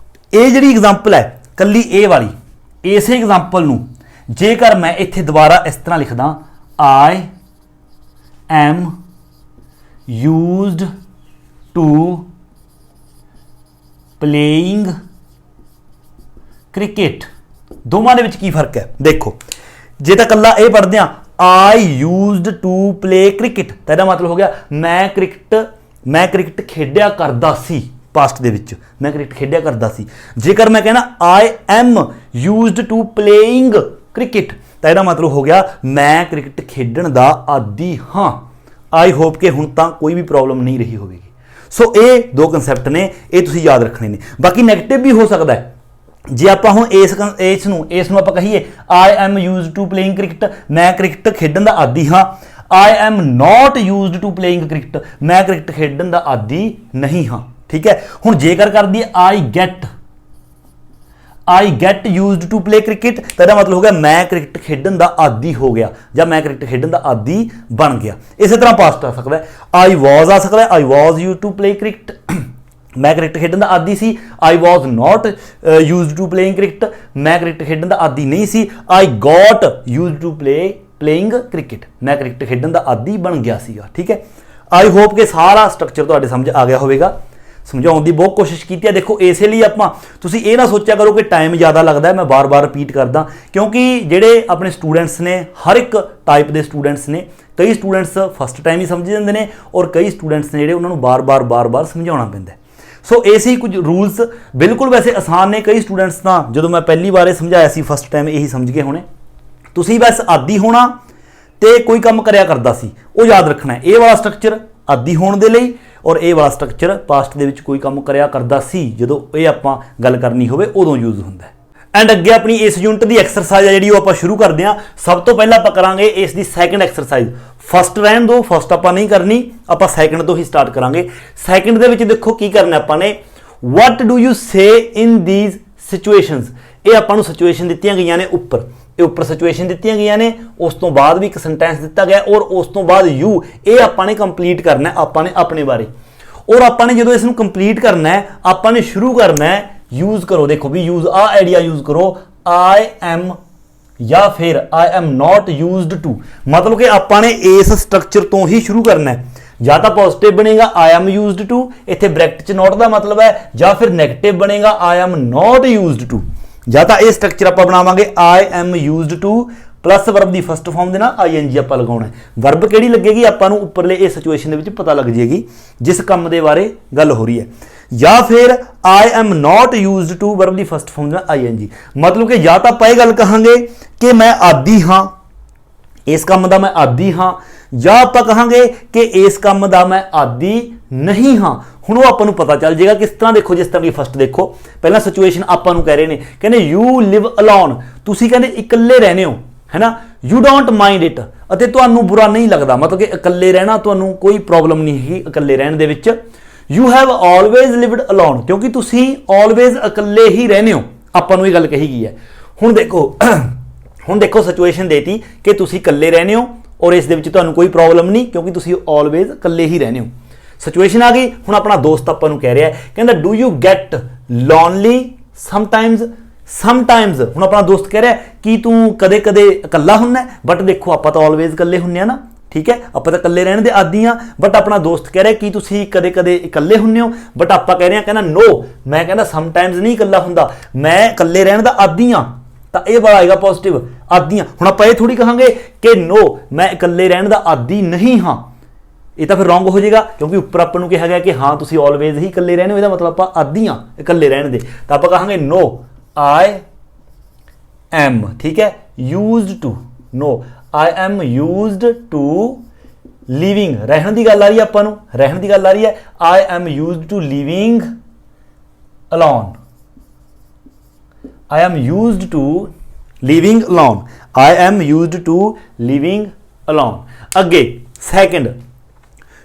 ਇਹ ਜਿਹੜੀ ਐਗਜ਼ਾਮਪਲ ਹੈ ਕੱਲੀ ਇਹ ਵਾਲੀ, ਇਸੇ ਐਗਜ਼ਾਮਪਲ ਨੂੰ ਜੇਕਰ ਮੈਂ ਇੱਥੇ ਦੁਬਾਰਾ ਇਸ ਤਰ੍ਹਾਂ ਲਿਖਦਾ I am used to playing cricket, ਦੋਵਾਂ ਦੇ ਵਿੱਚ ਕੀ ਫਰਕ ਹੈ? ਦੇਖੋ ਜੇ ਤਾਂ ਕੱਲਾ ਇਹ ਪੜ੍ਹਦੇ ਆ I used to play cricket, ਤਾਂ ਇਹਦਾ ਮਤਲਬ ਹੋ ਗਿਆ ਮੈਂ ਕ੍ਰਿਕਟ ਖੇਡਿਆ ਕਰਦਾ ਸੀ, ਪਾਸਟ ਦੇ ਵਿੱਚ ਮੈਂ ਕ੍ਰਿਕਟ ਖੇਡਿਆ ਕਰਦਾ ਸੀ। ਜੇਕਰ ਮੈਂ ਕਹਿਣਾ I am used to playing cricket, ਤਾਂ ਇਹਦਾ ਮਤਲਬ ਹੋ ਗਿਆ ਮੈਂ ਕ੍ਰਿਕਟ ਖੇਡਣ ਦਾ ਆਦੀ ਹਾਂ। ਆਈ ਹੋਪ ਕਿ ਹੁਣ ਤਾਂ ਕੋਈ ਵੀ ਪ੍ਰੋਬਲਮ ਨਹੀਂ ਰਹੀ ਹੋਵੇਗੀ। ਸੋ ਇਹ ਦੋ ਕਨਸੈਪਟ ਨੇ, ਇਹ ਤੁਸੀਂ ਯਾਦ ਰੱਖਣੇ ਨੇ। ਬਾਕੀ ਨੈਗੇਟਿਵ ਵੀ ਹੋ ਸਕਦਾ ਹੈ, ਜੇ ਆਪਾਂ ਹੁਣ ਇਸ ਨੂੰ ਆਪਾਂ ਕਹੀਏ I am used to playing cricket, ਮੈਂ ਕ੍ਰਿਕਟ ਖੇਡਣ ਦਾ ਆਦੀ ਹਾਂ। I am not used to playing cricket, ਮੈਂ ਕ੍ਰਿਕਟ ਖੇਡਣ ਦਾ ਆਦੀ ਨਹੀਂ ਹਾਂ। ठीक है, हुण जेकर कर दी I get used to play cricket, तो इसका मतलब हो गया मैं क्रिकेट खेडन दा आदी हो गया, या मैं क्रिकेट खेडन दा आदी बन गया। इस तरह पास्ट आ सकता है, आई वॉज आ सकता है, I was used to play cricket, मैं क्रिकेट खेडन दा आदी सी। I was not used to playing cricket, मैं क्रिकेट खेडन दा आदी नहीं सी। I got used to playing cricket, मैं क्रिकेट खेडन दा आदी बन गया सीगा। ठीक है, आई होप कि सारा स्ट्रक्चर तुहाडे समझ आ गया होवेगा। समझाने की बहुत कोशिश की है। देखो इस लिए आप ये ना सोचा करो कि टाइम ज़्यादा लगता है, मैं बार बार रिपीट करदा, क्योंकि जेडे अपने स्टूडेंट्स ने हर एक टाइप के स्टूडेंट्स ने, कई स्टूडेंट्स फस्ट टाइम ही समझ जाते हैं और कई स्टूडेंट्स ने जो उन्होंने बार बार समझाना पैंदा। सो ऐसे ही कुछ रूल्स बिल्कुल वैसे आसान ने। कई स्टूडेंट्स तो जो मैं पहली बार समझाया सी फस्ट टाइम यही समझ गए होने। तुसीं बस आदी होना तो कोई काम करया करदा सी, वो याद रखना है। ये वाला स्ट्रक्चर ਆਦੀ ਹੋਣ ਦੇ ਲਈ, ਔਰ ਇਹ ਵਾਲਾ ਸਟਰਕਚਰ ਪਾਸਟ ਦੇ ਵਿੱਚ ਕੋਈ ਕੰਮ ਕਰਿਆ ਕਰਦਾ ਸੀ, ਜਦੋਂ ਇਹ ਆਪਾਂ ਗੱਲ ਕਰਨੀ ਹੋਵੇ ਉਦੋਂ ਯੂਜ਼ ਹੁੰਦਾ ਹੈ। ਐਂਡ ਅੱਗੇ ਆਪਣੀ ਇਸ ਯੂਨਿਟ ਦੀ ਐਕਸਰਸਾਈਜ਼ ਹੈ ਜਿਹੜੀ ਉਹ ਆਪਾਂ ਸ਼ੁਰੂ ਕਰਦੇ ਹਾਂ। ਸਭ ਤੋਂ ਪਹਿਲਾਂ ਆਪਾਂ ਕਰਾਂਗੇ ਇਸ ਦੀ ਸੈਕੰਡ ਐਕਸਰਸਾਈਜ਼। ਫਸਟ ਰਹਿਣ ਦੋ, ਫਸਟ ਆਪਾਂ ਨਹੀਂ ਕਰਨੀ, ਆਪਾਂ ਸੈਕੰਡ ਤੋਂ ਹੀ ਸਟਾਰਟ ਕਰਾਂਗੇ। ਸੈਕੰਡ ਦੇ ਵਿੱਚ ਦੇਖੋ ਕੀ ਕਰਨਾ ਆਪਾਂ ਨੇ, what do you say in these situations। ਇਹ ਆਪਾਂ ਨੂੰ ਸਿਚੁਏਸ਼ਨ ਦਿੱਤੀਆਂ ਗਈਆਂ ਨੇ ਉੱਪਰ, ਇਹ ਉੱਪਰ ਸਿਚੁਏਸ਼ਨ ਦਿੱਤੀਆਂ ਗਈਆਂ ਨੇ, ਉਸ ਤੋਂ ਬਾਅਦ ਵੀ ਇੱਕ ਸੈਂਟੈਂਸ ਦਿੱਤਾ ਗਿਆ ਔਰ ਉਸ ਤੋਂ ਬਾਅਦ ਯੂ, ਇਹ ਆਪਾਂ ਨੇ ਕੰਪਲੀਟ ਕਰਨਾ ਆਪਾਂ ਨੇ ਆਪਣੇ ਬਾਰੇ। ਔਰ ਆਪਾਂ ਨੇ ਜਦੋਂ ਇਸ ਨੂੰ ਕੰਪਲੀਟ ਕਰਨਾ ਹੈ ਆਪਾਂ ਨੇ ਸ਼ੁਰੂ ਕਰਨਾ ਹੈ यूज करो, देखो भी यूज आ आइडिया यूज करो, आई एम या फिर I am not used to, मतलब कि आपने इस स्ट्रक्चर तो ही शुरू करना है। या तो पॉजिटिव बनेगा आई एम यूज्ड टू, इत्थे ब्रैकेट च नॉट का मतलब है, या फिर नेगेटिव बनेगा I am not used to. या तो यह स्ट्रक्चर आप बनावांगे I am used to plus verb की फस्ट फॉर्म के नाल आई एन जी आप लगाउणा है। वर्ब किहड़ी लगेगी आपां नूं उपरले इस सिचुएशन दे विच पता लग जाएगी जिस काम के बारे गल हो रही है। या फिर I am not used to verb की first form I N G, मतलब कि या तो आप ये गल कहांगे कि मैं आदी हाँ, इस काम का मैं आदी हाँ, या आप कहांगे कि इस काम का मैं आदी नहीं हाँ। हुण वो आपां नूं पता चल जाएगा किस तरह। देखो जिस तरह की फस्ट देखो, पहला सिचुएशन आपां नूं कह रहे हैं, कहने यू लिव अलोन, तुसीं कहंदे इकल्ले रहने हो, है ना। यू डोंट माइंड इट, अते तुहानूं बुरा नहीं लगता, मतलब कि इकल्ले रहना तुहानूं कोई प्रॉब्लम नहीं है इकल्ले रहने दे विच। You have always lived alone, क्योंकि तुसी ऑलवेज अकले ही रहने हो, आपां नूं ये गल कही गई है। हुण देखो सिचुएशन देती कि तुसी कल्ले रहने हो और इस दे विच तुहानूं कोई प्रॉब्लम नहीं, क्योंकि तुसी ऑलवेज कल्ले ही रहने हो। सिचुएशन आ गई। हुण अपना दोस्त आपां नूं कह रहा है, कहंदा do you get lonely sometimes, sometimes. हुण अपना दोस्त कह रहा है कि तू कदे कदे इकल्ला हुन्ना है, बट देखो आपां तां ऑलवेज कल्ले हुन्ने आ ना, ठीक है, आप तो इकल्ले रहने दे आदी हाँ। बट अपना दोस्त कह रहा है कि तुसी कदे कदे इकल्ले हुन्ने हो, बट आप कह रहे हैं कहना नो, मैं कहना समटाइम्स नहीं इकल्ला हुंदा, मैं इकल्ले रहने दा आदी हाँ। तो ये वाला आएगा पॉजिटिव, आदी हाँ। हुण आपां ये थोड़ी कहांगे कि नो मैं इकल्ले रहने दा आदी नहीं हाँ, ये तो फिर रॉन्ग हो जाएगा, क्योंकि उपर आपां नूं कहा गया कि हाँ तुसी ऑलवेज ही इकल्ले रहने हो, इसदा मतलब आपां आदी हाँ इकल्ले रहने दे। तो आप कहांगे नो आई एम, ठीक है, used to, no I am used to living, रहने की गल आ रही है आपां नूं, रहने की गल आ रही है। I am used to living alone, I am used to living alone, I am used to living alone. अगे second,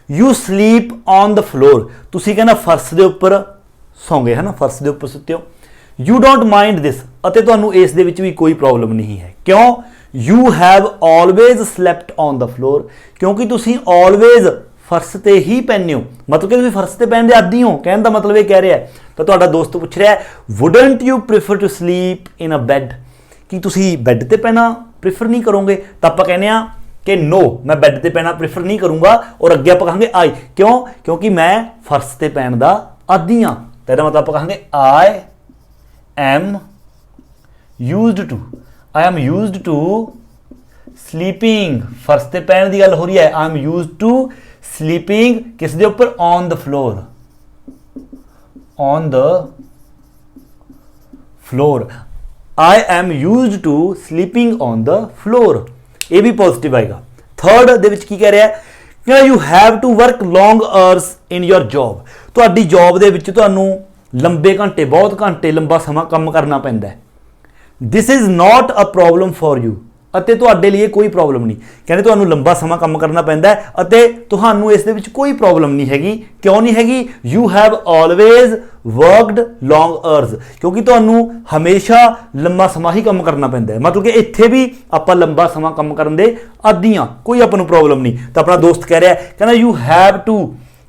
you sleep on the floor, तुसी कहना फर्श के उपर सौंगे, है ना, फर्श के उपर सुते हो। यू डोंट माइंड दिस, अते तुहानूं इस दे विच भी कोई प्रॉब्लम नहीं है, क्यों। You have always slept on the floor, क्योंकि तुसी ऑलवेज फर्श ते ही पैने हो, मतलब कि तुसी फर्श ते पैन दे आदी हो, कहने का मतलब ये कह रहा है। तो तुहाडा दोस्त पूछ रहा है wouldn't you prefer to sleep in a bed, कि तुसी बैड ते पैना प्रीफर नहीं करोगे। तो आप कहने कि नो मैं बैड ते पैना प्रीफर नहीं करूँगा, और अगे आप कहेंगे आई, क्यों, क्योंकि मैं फर्श ते पैन दा आदी हाँ। तो इसका मतलब आप कहेंगे I am used to, I am used to sleeping, फर्श ते पैन की गल हो रही है, I am used to sleeping किस दे उपर, on the floor, on the floor, I am used to sleeping on the floor, ये भी पॉजिटिव आएगा। थर्ड दे विच की कह रहा है कि you have to work long hours in your job, तुहाडी जॉब दे विच तुहानूं लंबे घंटे, बहुत घंटे लंबा समा काम करना पैंदा है। This is not a problem for you, अते तुहाडे लिए कोई प्रॉब्लम नहीं, कहते तुहानूं लंबा समा काम करना पैंदा है अते तुहानूं इस दे विच कोई प्रॉब्लम नहीं हैगी। क्यों नहीं हैगी, you have always worked long hours, क्योंकि तुहानूं हमेशा लंबा समा ही काम करना पैंदा है, मतलब कि इत्थे भी आपां लंबा समा काम करन दे आदी हां, कोई आपां नूं प्रॉब्लम नहीं। तो अपना दोस्त कह रहा है, कहना you have to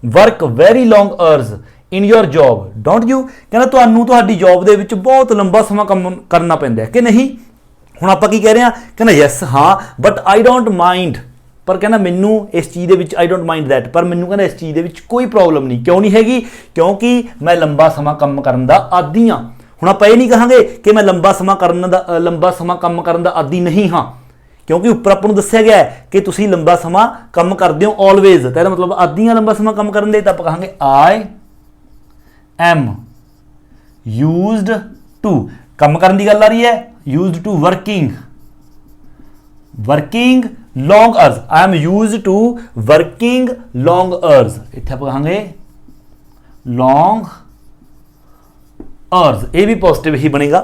work very long hours in your job don't you, कहना तुहानूं तुहाडी जॉब दे विच बहुत लंबा समा काम करना पैंदा है कि नहीं। हुण आपां की कह रहे हैं, कहना यस हाँ बट आई डोंट माइंड, पर कहना मैनू इस चीज़ दे विच आई डोंट माइंड दैट, पर मैनू कहना इस चीज़ दे विच कोई प्रॉब्लम नहीं। क्यों नहीं हैगी, क्योंकि मैं लंबा समा काम करन दा आदी हाँ। हुण आपां ये नहीं कहांगे कि मैं लंबा समा काम करन दा आदी नहीं हाँ, क्योंकि उपर आपां नूं दस्सिया गया है कि तुसीं लंबा समा काम करदे हो ऑलवेज, तो इसदा मतलब आदी हाँ लंबा समा काम करन दे। तो आपां कहांगे आई एम यूज्ड टू, काम करन दी गल आ रही है, used to working, working long hours, I am use to working long hours, इत्थे आप कहांगे लॉन्ग अर्स, ये भी पॉजिटिव ही बनेगा।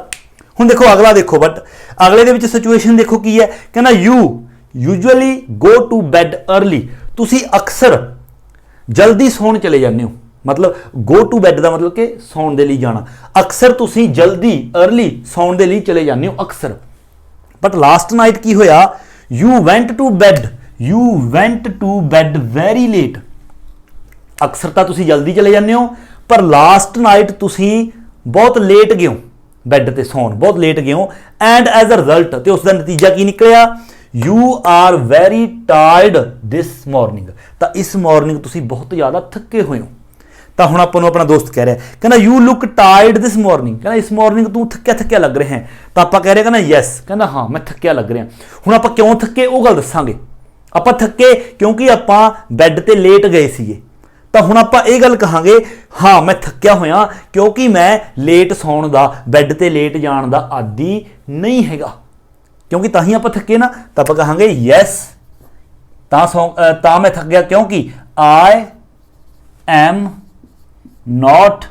हुण देखो अगला देखो, बट अगले दे विच सिचुएशन देखो की है, कहना you usually go to bed early, तुसी अक्सर जल्दी सौण चले जाते हो, मतलब गो टू बैड का मतलब कि सौण दे लई जाना, अक्सर तुसी जल्दी अर्ली सौण दे लई चले जाते हो अक्सर। बट लास्ट नाइट की होया, you went to bed very late, अक्सर तो तुसी जल्दी चले जाते हो पर लास्ट नाइट तुसी बहुत लेट गए हो बैड ते सौण, बहुत लेट गए हो। एंड एज अ रिजल्ट तो उसका नतीजा की निकलिया, you are very tired this morning, तो इस मॉर्निंग तुसी बहुत ज़्यादा थके हुए हो। तो हुण आपां नूं अपना दोस्त कह रहा है, कहना you look tired this morning, कहना इस मॉर्निंग तू थक्या थक्या लग रहे हैं। तो आपां कह रहे कहना यस, कहना हाँ मैं थक्या लग रहा। हुण आपां क्यों थके वो गल दसांगे, आपां थके क्योंकि आपां बैड ते लेट गए सीगे, तो हुण आपां ये गल कहांगे हाँ मैं थक्या होया क्योंकि मैं लेट सौण दा, बैड ते लेट जाण दा आदी नहीं हैगा, क्योंकि तां आपां थके ना, तो आपां कहांगे यस तां मैं थक गया क्योंकि I am not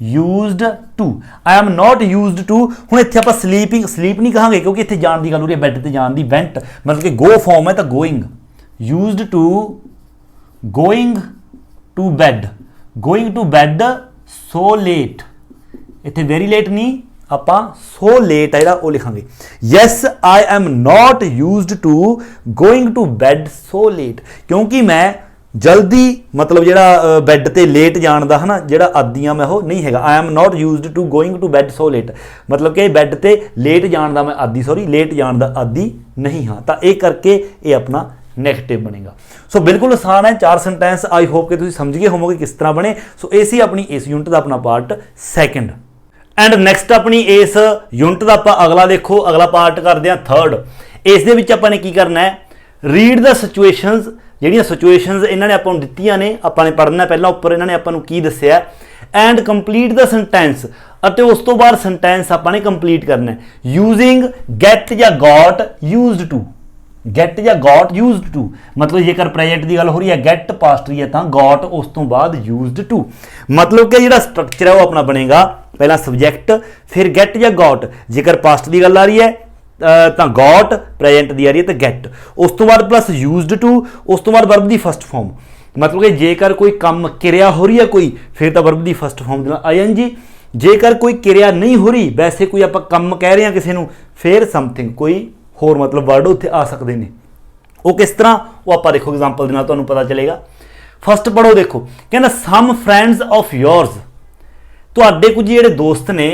used to, I am not used to. हुण इत्थे आपां स्लीप नहीं कहांगे क्योंकि इत्थे जाण दी गल हो रही है, बैड ते जाण दी, वेंट मतलब कि गो फॉर्म है तो going, used to going to bed so late, इत्थे वेरी लेट नहीं आपां सो लेट है वो लिखांगे। Yes I am not used to going to bed so late, क्योंकि मैं जल्दी मतलब जिहड़ा बैड ते लेट जाण दा है ना जिहड़ा आदियां मैं वो नहीं हैगा। I am not used to going to bed so late, मतलब कि बैड ते लेट जाण दा मैं आदी, सॉरी लेट जाण दा आदी नहीं हाँ, तो ये करके ये अपना नैगेटिव बनेगा। सो बिल्कुल आसान है, 4 सेंटेंस आई होप कि तुसीं समझ गए होवोगे किस तरह बने। सो ये सी अपनी इस यूनिट का अपना पार्ट सैकेंड। एंड नैक्सट अपनी इस यूनिट का आप अगला देखो, अगला पार्ट करते हैं थर्ड। इस दे विच आपां ने की करना है, रीड द सिचुएशनस, ਜਿਹੜੀਆਂ ਸਿਚੁਏਸ਼ਨਸ ਇਹਨਾਂ ਨੇ ਆਪਾਂ ਨੂੰ ਦਿੱਤੀਆਂ ਨੇ, ਆਪਾਂ ਨੇ ਪੜ੍ਹਨਾ ਪਹਿਲਾਂ ਉੱਪਰ ਇਹਨਾਂ ਨੇ ਆਪਾਂ ਨੂੰ ਕੀ ਦੱਸਿਆ, ਐਂਡ ਕੰਪਲੀਟ ਦਾ ਸੈਂਟੈਂਸ, ਅਤੇ ਉਸ ਤੋਂ ਬਾਅਦ ਸੈਂਟੈਂਸ ਆਪਾਂ ਨੇ ਕੰਪਲੀਟ ਕਰਨਾ ਹੈ ਯੂਜ਼ਿੰਗ ਗੈਟ ਜਾਂ ਗॉट यूज्ड टू, गैट ਜਾਂ गॉट यूज्ड टू, मतलब जेकर प्रेजेंट की गल हो रही है गैट पास्ट रही है तो गॉट उस तो बाद यूज्ड टू, मतलब कि जो स्ट्रक्चर है वो अपना बनेगा पहला सब्जैक्ट फिर गैट या गॉट, जेकर पास्ट की गल आ रही है तो गॉट, प्रेजेंट दी आ रही है तो गैट, उस तो बाद प्लस यूज्ड टू, उस तो बाद वर्ब की फस्ट फॉर्म, मतलब कि जेकर कोई काम क्रिया हो रही है कोई फिर तो वर्ब की फस्ट फॉर्म देना ING, जेकर कोई क्रिया नहीं हो रही वैसे कोई आप काम कह रहे हैं किसी को फिर समथिंग कोई होर मतलब वर्ड उत्थे आ सकते हैं। वो किस तरह वो आप देखो एग्जाम्पल देना तो पता चलेगा। फस्ट पढ़ो देखो, कहना सम फ्रेंड्स ऑफ योर्स, तुहाडे कुछ जिहड़े दोस्त ने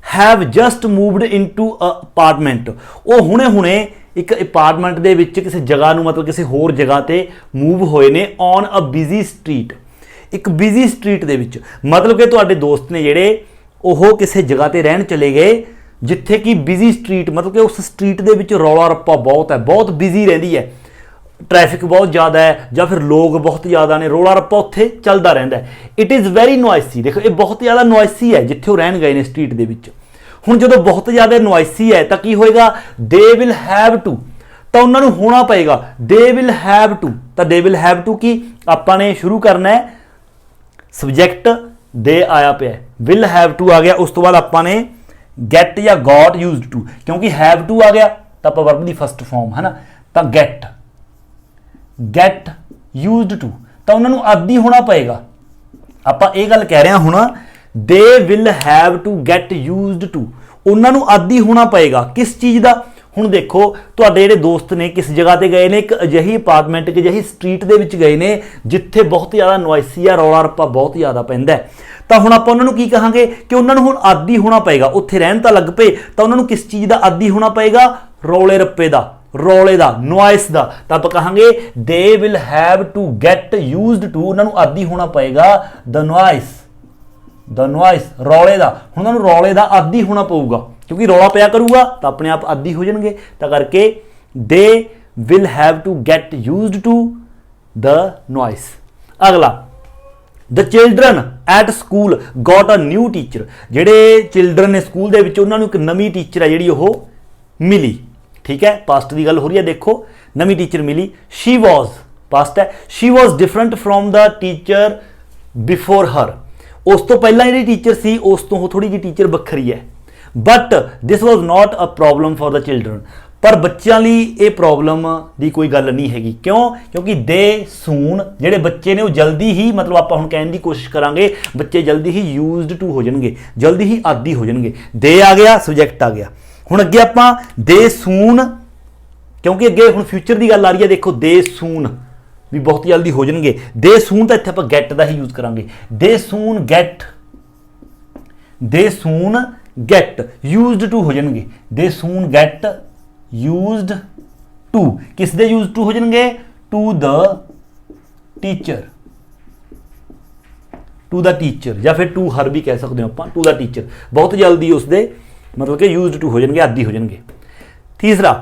have just moved into apartment, वो हुणे हुणे एक अपार्टमेंट दे विच किसी जगह नूं मतलब किसी होर जगह ते मूव होए ने ऑन अ बिजी स्ट्रीट, एक बिजी स्ट्रीट दे विच, मतलब कि तुहाडे दोस्त ने जिहड़े ओह किसी जगह ते रहन चले गए जिथे कि बिजी स्ट्रीट, मतलब कि उस स्ट्रीट दे विच रौला रप्पा बहुत है, बहुत बिजी रहिंदी है, ट्रैफिक बहुत ज़्यादा है ਜਾਂ फिर लोग बहुत ज़्यादा ने, रोला रप्पा उत्थे चलता रहता है। इट इज़ वेरी नॉइसी, देखो ये बहुत ज़्यादा नॉइसी है जिथे वो रहन गए ने स्ट्रीट दे विच। हुण जदों बहुत ज़्यादा नॉइसी है तो की होएगा, दे विल हैव टू, तो उन्होंने होना पएगा दे विल हैव टू, तो दे विल हैव टू की आपां ने शुरू करना है सब्जैक्ट दे आया पे, विल हैव टू आ गया, उस तो बाद आपां ने गैट या गॉट यूज्ड टू, क्योंकि हैव टू आ गया तो आप वर्ब की फस्ट फॉर्म है ना, तो गैट यूज्ड टू, तो उन्होंने आदि होना पएगा। आप ये गल कह रहे हैं हुण they will have to get used to, उन्होंने आदि होना पएगा किस चीज़ का। हुण देखो तुहाडे जिहड़े दोस्त ने किस जगह ते गए ने, एक अजिही अपार्टमेंट एक अजिही स्ट्रीट दे विच गए ने जिथे बहुत ज़्यादा नॉइसी है, रौला रप्पा बहुत ज़्यादा पैंदा है, तो हुण आपां उन्हां नूं की कहांगे कि उन्होंने हुण आदि होना पएगा, उत्थे रहन तां लग पे, तो उन्होंने किस चीज़ का आदि होना पएगा, रौले रप्पे का, रौले का, नॉइस का, तो आप कहांगे they will have to get used to, उन्होंने आदि होना पएगा द नॉइस, रौले का, हुण उन्होंने रौले का आदि होना पऊगा क्योंकि रौला पिया करूगा तो अपने आप आदि हो जाएंगे, तो करके they will have to get used to the noise. अगला, the children at school got a new teacher, जेडे चिल्ड्रन ने स्कूल दे विच उन्हां नूं एक नवीं टीचर है जिहड़ी ओह मिली, ठीक है, पास्ट की गल हो रही है। देखो नवी टीचर मिली, शी वॉज पास्ट है, she was different from the teacher before her, उस तो पहला जी टीचर सी उस तो थोड़ी जी टीचर बखरी है। But this was not a problem for the children, पर बच्चों लिए ये प्रॉब्लम की कोई गल नहीं हैगी। क्यों? क्योंकि दे सून ਜਿਹੜੇ ਬੱਚੇ ने वो जल्दी ही, मतलब आप हम कहने की कोशिश करांगे बच्चे जल्दी ही यूज्ड टू हो जाएंगे, जल्दी ही आदी हो जाएंगे। दे आ गया, सब्जैक्ट आ गया। हुण अगे आपां दे सून, क्योंकि अगे हुण फ्यूचर की गल आ रही है। देखो दे सून भी बहुत जल्दी हो जाएंगे। दे सून तो इत्थे आपां गैट का ही यूज करांगे। They soon get, they soon get used to हो जाएंगे। They soon get used to, किस दे यूज टू हो जाएंगे? To the teacher, to the teacher, या फिर टू हर भी कह सकते हो आप, टू द टीचर। बहुत जल्दी उसके मतलब कि यूज्ड टू हो जाएंगे, आदि हो जाएंगे। तीसरा,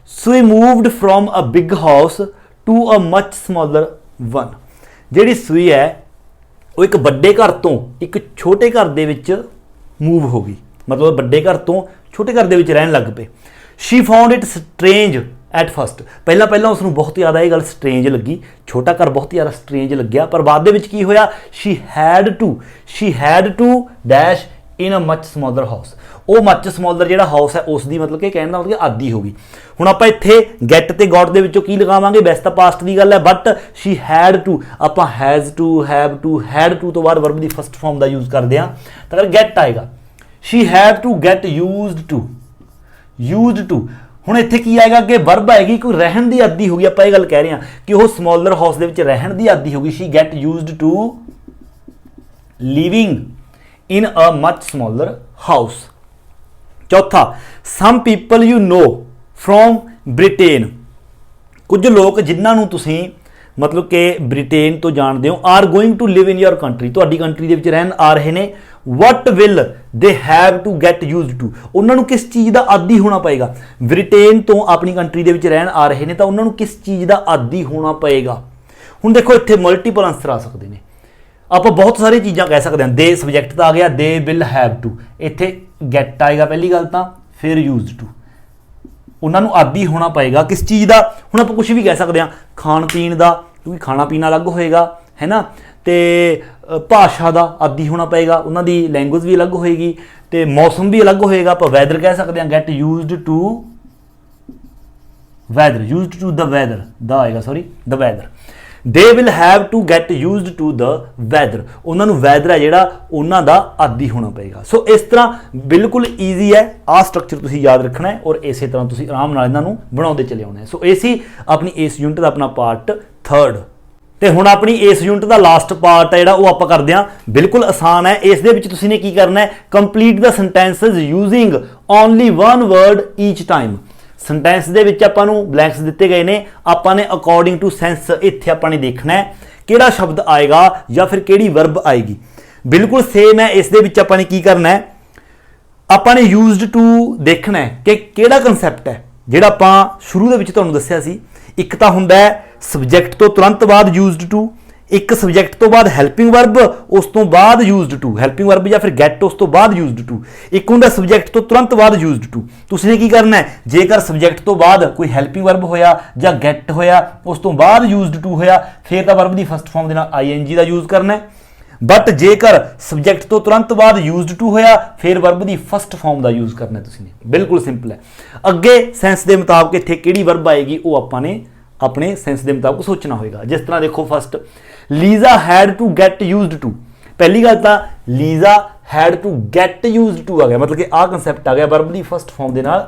so moved from a big house to a much smaller one. जिहड़ी सूई है वो एक बड़े घर तो एक छोटे घर दे विच मूव हो गई, मतलब बड़े घर तो छोटे घर दे विच रहन लग पे। She found it strange at first, पहला उसनू बहुत ज़्यादा ये गल स्ट्रेंज लगी, छोटा घर बहुत ज़्यादा स्ट्रेंज लग्या, पर बाद दे विच की होया? She had to dash in a much smaller house. वो मच स्मॉलर जिहड़ा हाउस है उसकी मतलब कि कहने का मतलब आदि हो गई। हुण आपां इत्थे गैट ते गॉट दे विचों की लगावांगे? वैसे तां पास्ट की गल है, बट शी हैड टू, आपां has to, have to, had to तो बाद वर्ब की फस्ट फॉर्म का यूज़ करते हैं, तो अगर गैट आएगा, she had to get used to, used to. हुण इत्थे की आएगा? अगे वर्ब आएगी, कोई रहन की आदि होगी। आपां ये गल कह रहे हैं कि वो स्मॉलर हाउस दे विच रहन की आदि होगी। She get used to living in a much smaller house. चौथा, some people you know from Britain, कुछ लोग जिन्होंने तुसीं मतलब कि ब्रिटेन तो जानते हो, are going to live in your country, तुहाडी कंट्री दे विच रहन आ रहे ने। What will they have to get use to, उन्होंने किस चीज़ का आदि होना पएगा? ब्रिटेन तो अपनी कंट्री दे विच रहन आ रहे ने, तो उन्होंने किस चीज़ का आदि होना पएगा? हुण देखो इत्थे मल्टीपल आंसर आ सकते हैं, आप बहुत सारी चीज़ां कह सकते हैं। दे सब्जैक्ट तो आ गया, दे विल हैव टू, इत्थे गैट आएगा पहली गल तां, फिर यूज टू, उन्होंने आदि होना पएगा किस चीज़ का? हुण आप कुछ भी कह सकते हैं, खाण पीण का, क्योंकि खाना पीना अलग होएगा, है ना, तो भाषा का आदि होना पएगा, उन्होंने लैंगुएज भी अलग होएगी, तो मौसम भी अलग होएगा। आप वैदर कह सकते हैं, get used to weather, used to the weather, the आएगा sorry, the weather. They will have to get used to the weather, उन्होंने वैदर है जिहड़ा उन्हों का आदि होना पएगा। सो इस तरह बिल्कुल ईजी है, आ स्ट्रक्चर तुसीं याद रखना है और इस तरह तुसीं आराम नाल इन्हां नूं बनाउंदे चले आउणे। सो ये सी अपनी इस यूनिट का अपना पार्ट 3rd। तो हुण अपनी इस यूनिट का लास्ट पार्ट है जिहड़ा वो आपां करदे हां, बिल्कुल आसान है। इस दे विच तुसीं ने की करना है? Complete the sentences using only one word each time. Sentence दे विच आपां नूं ब्लैंक्स दिते गए ने, आपां ने अकॉर्डिंग टू सेंस इत्थे आपां ने देखना है किहड़ा शब्द आएगा या फिर किहड़ी वर्ब आएगी। बिल्कुल सेम है, इस दे विच आपां ने की करना है? आपां ने यूज्ड टू देखना है कि किहड़ा कंसैप्ट है जिहड़ा आपां शुरू दे विच तुहानूं दस्सिया सी। एक तां हुंदा है सब्जैक्ट तो तुरंत बाद यूज्ड टू, एक सब्जैक्ट तो बाद हैल्पिंग वर्ब, उस तो बाद यूज्ड टू, हैल्पिंग वर्ब या फिर गैट उस तो बाद यूज्ड टू। एक हुंदा सब्जैक्ट तो तुरंत बाद यूज्ड टू। तुसीं की करना है? जेकर सब्जैक्ट तो बाद कोई हैल्पिंग वर्ब होया जां गैट होया, उस तो बाद यूज्ड टू होया, फिर तां वर्ब की फस्ट फॉर्म दे नाल ING का यूज करना है। बट जेकर सब्जैक्ट तो तुरंत बाद यूज्ड टू होया, फिर वर्ब की फस्ट फॉर्म का यूज करना है तुसीं ने। बिल्कुल सिंपल है। अगे सेंस के मुताबिक इत्थे किहड़ी वर्ब आएगी वो आपां ने अपने सेंस के मुताबिक सोचना होगा। जिस तरह देखो, first Lisa had to get used to, पहली गल तां Lisa had to get used to आ गया, मतलब कि आ कंसैप्ट आ गया वर्ब की फस्ट फॉर्म के नाल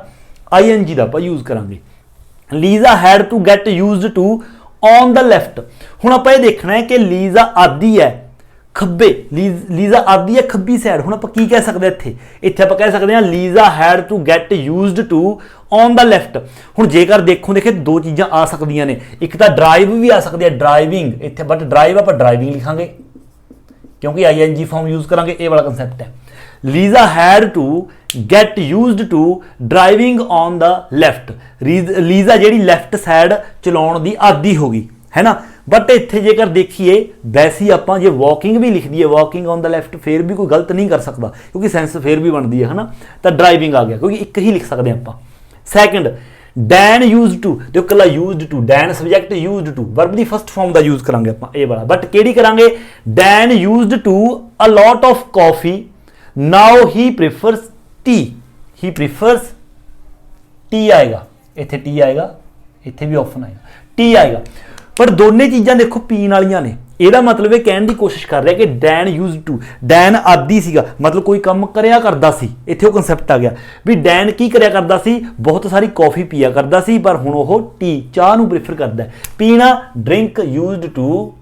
ING का आपां यूज करांगे। Lisa had to get used to on the left. हुण आपां ये देखना है कि लीजा आदि है खब्बे, लीजा आदि है खब्बी साइड। हुण आपां की कह सकते हैं? इत्थे आपां कह सकते हैं Lisa had to get used to on the left. हुण जेकर देखो देखे दो चीज़ां आ सकदियां ने, एक तां ड्राइव भी आ सकदी है, ड्राइविंग इत्थे, बट ड्राइव आपां ड्राइविंग लिखांगे क्योंकि ING फॉर्म यूज करांगे, ये वाला कंसैप्ट है। Lisa had to get used to driving on the left, Lisa जिहड़ी लैफ्ट साइड चलाउण दी आदी होगी, है ना। बट इत्थे जेकर देखिए वैसे ही आपां जे वॉकिंग भी लिख दिए, वॉकिंग ऑन द लैफ्ट, फिर भी कोई गलत नहीं कर सकता क्योंकि सेंस फिर भी बनती है ना। तो ड्राइविंग आ गया क्योंकि एक ही लिख सकते हैं आपां। सैकेंड, ਡੈਨ ਯੂਜ਼ਡ ਟੂ, ਤੇ ਕੱਲਾ used to, then subject used to, verb ਦੀ ਫਸਟ ਫਾਰਮ ਦਾ ਯੂਜ਼ ਕਰਾਂਗੇ ਆਪਾਂ ਇਹ ਵਾਲਾ, ਬਟ ਕਿਹੜੀ ਕਰਾਂਗੇ, then used to a lot of coffee, now he prefers tea, he prefers tea ਆਏਗਾ, ਇੱਥੇ ਟੀ ਆਏਗਾ, ਇੱਥੇ ਵੀ ਆਫਨ ਆਏਗਾ, ਟੀ ਆਏਗਾ। ਪਰ ਦੋਨੇ ਚੀਜ਼ਾਂ ਦੇਖੋ ਪੀਣ ਵਾਲੀਆਂ ਨੇ, ਇਹਦਾ ਮਤਲਬ ਇਹ ਕਹਿਣ ਦੀ ਕੋਸ਼ਿਸ਼ ਕਰ ਰਿਹਾ ਕਿ ਡੈਨ ਯੂਜ਼ਡ ਟੂ, ਡੈਨ ਆਦੀ ਸੀਗਾ, ਮਤਲਬ ਕੋਈ ਕੰਮ ਕਰਿਆ ਕਰਦਾ ਸੀ, ਇੱਥੇ ਉਹ ਕਨਸੈਪਟ ਆ ਗਿਆ ਵੀ ਡੈਨ ਕੀ ਕਰਿਆ ਕਰਦਾ ਸੀ, ਬਹੁਤ ਸਾਰੀ ਕਾਫੀ ਪੀਆ ਕਰਦਾ ਸੀ, ਪਰ ਹੁਣ ਉਹ ਟੀ, ਚਾਹ ਨੂੰ ਪ੍ਰੇਫਰ ਕਰਦਾ ਹੈ। ਪੀਣਾ ਡਰਿੰਕ, ਯੂਜ਼ਡ ਟੂ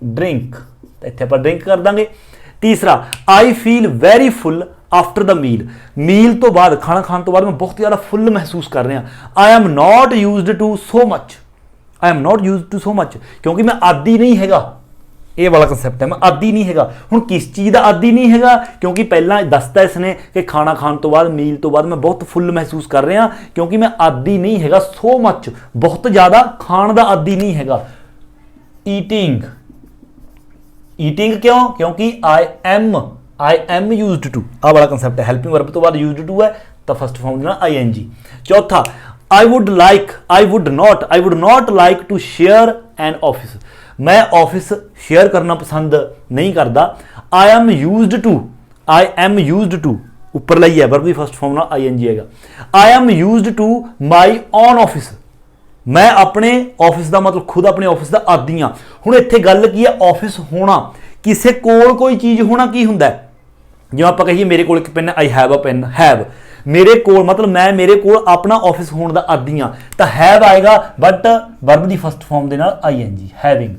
ਡਰਿੰਕ, ਇੱਥੇ ਆਪਾਂ ਡਰਿੰਕ ਕਰ ਦਾਂਗੇ। ਤੀਸਰਾ, I feel very full after the meal, meal ਤੋਂ ਬਾਅਦ, ਖਾਣਾ ਖਾਣ ਤੋਂ ਬਾਅਦ ਮੈਂ ਬਹੁਤ ਜ਼ਿਆਦਾ ਫੁੱਲ ਮਹਿਸੂਸ ਕਰ ਰਿਹਾ। I am not used to so much, I am not used to so much, ਕਿਉਂਕਿ ਮੈਂ ਆਦੀ ਨਹੀਂ ਹੈਗਾ, ਇਹ ਵਾਲਾ ਕਨਸੈਪਟ ਹੈ, ਮੈਂ ਆਦੀ ਨਹੀਂ ਹੈਗਾ। ਹੁਣ ਕਿਸ ਚੀਜ਼ ਦਾ ਆਦੀ ਨਹੀਂ ਹੈਗਾ, ਕਿਉਂਕਿ ਪਹਿਲਾਂ ਦੱਸਤਾ ਇਸਨੇ ਕਿ ਖਾਣਾ ਖਾਣ ਤੋਂ ਬਾਅਦ, ਮੀਲ ਤੋਂ ਬਾਅਦ ਮੈਂ ਬਹੁਤ ਫੁੱਲ ਮਹਿਸੂਸ ਕਰ ਰਿਹਾ, ਕਿਉਂਕਿ ਮੈਂ ਆਦੀ ਨਹੀਂ ਹੈਗਾ ਸੋ ਮਚ, ਬਹੁਤ ਜ਼ਿਆਦਾ ਖਾਣ ਦਾ ਆਦੀ ਨਹੀਂ ਹੈਗਾ। ਈਟਿੰਗ, ਈਟਿੰਗ ਕਿਉਂ, ਕਿਉਂਕਿ ਆਈ ਐਮ ਯੂਜ਼ਡ ਟੂ, ਆਹ ਵਾਲਾ ਕਨਸੈਪਟ ਹੈ, ਹੈਲਪਿੰਗ ਵਰਬ ਤੋਂ ਬਾਅਦ ਯੂਜ਼ਡ ਟੂ ਹੈ ਤਾਂ ਫਸਟ ਫਾਰਮ ਦੇ ਨਾਲ ING। ਚੌਥਾ, I would not like to share an office, मैं ऑफिस शेयर करना पसंद नहीं करता। I am used to ऊपर लाई है वर्ब की फर्स्ट फॉर्म ना ING आएगा। I am used to my own office, मैं अपने ऑफिस का मतलब खुद अपने ऑफिस का आदी हाँ। हुण इत्थे गल की है, ऑफिस होना, किसी कोल कोई चीज़ होना की हुंदा है, जिवें आपां कहिए मेरे कोल एक pen, I have a pen, have मेरे कोल मतलब मैं, मेरे कोल अपना ऑफिस होने का आदी हाँ, तो हैव आएगा बट वर्ब की फर्स्ट फॉर्म के नाल ING, having.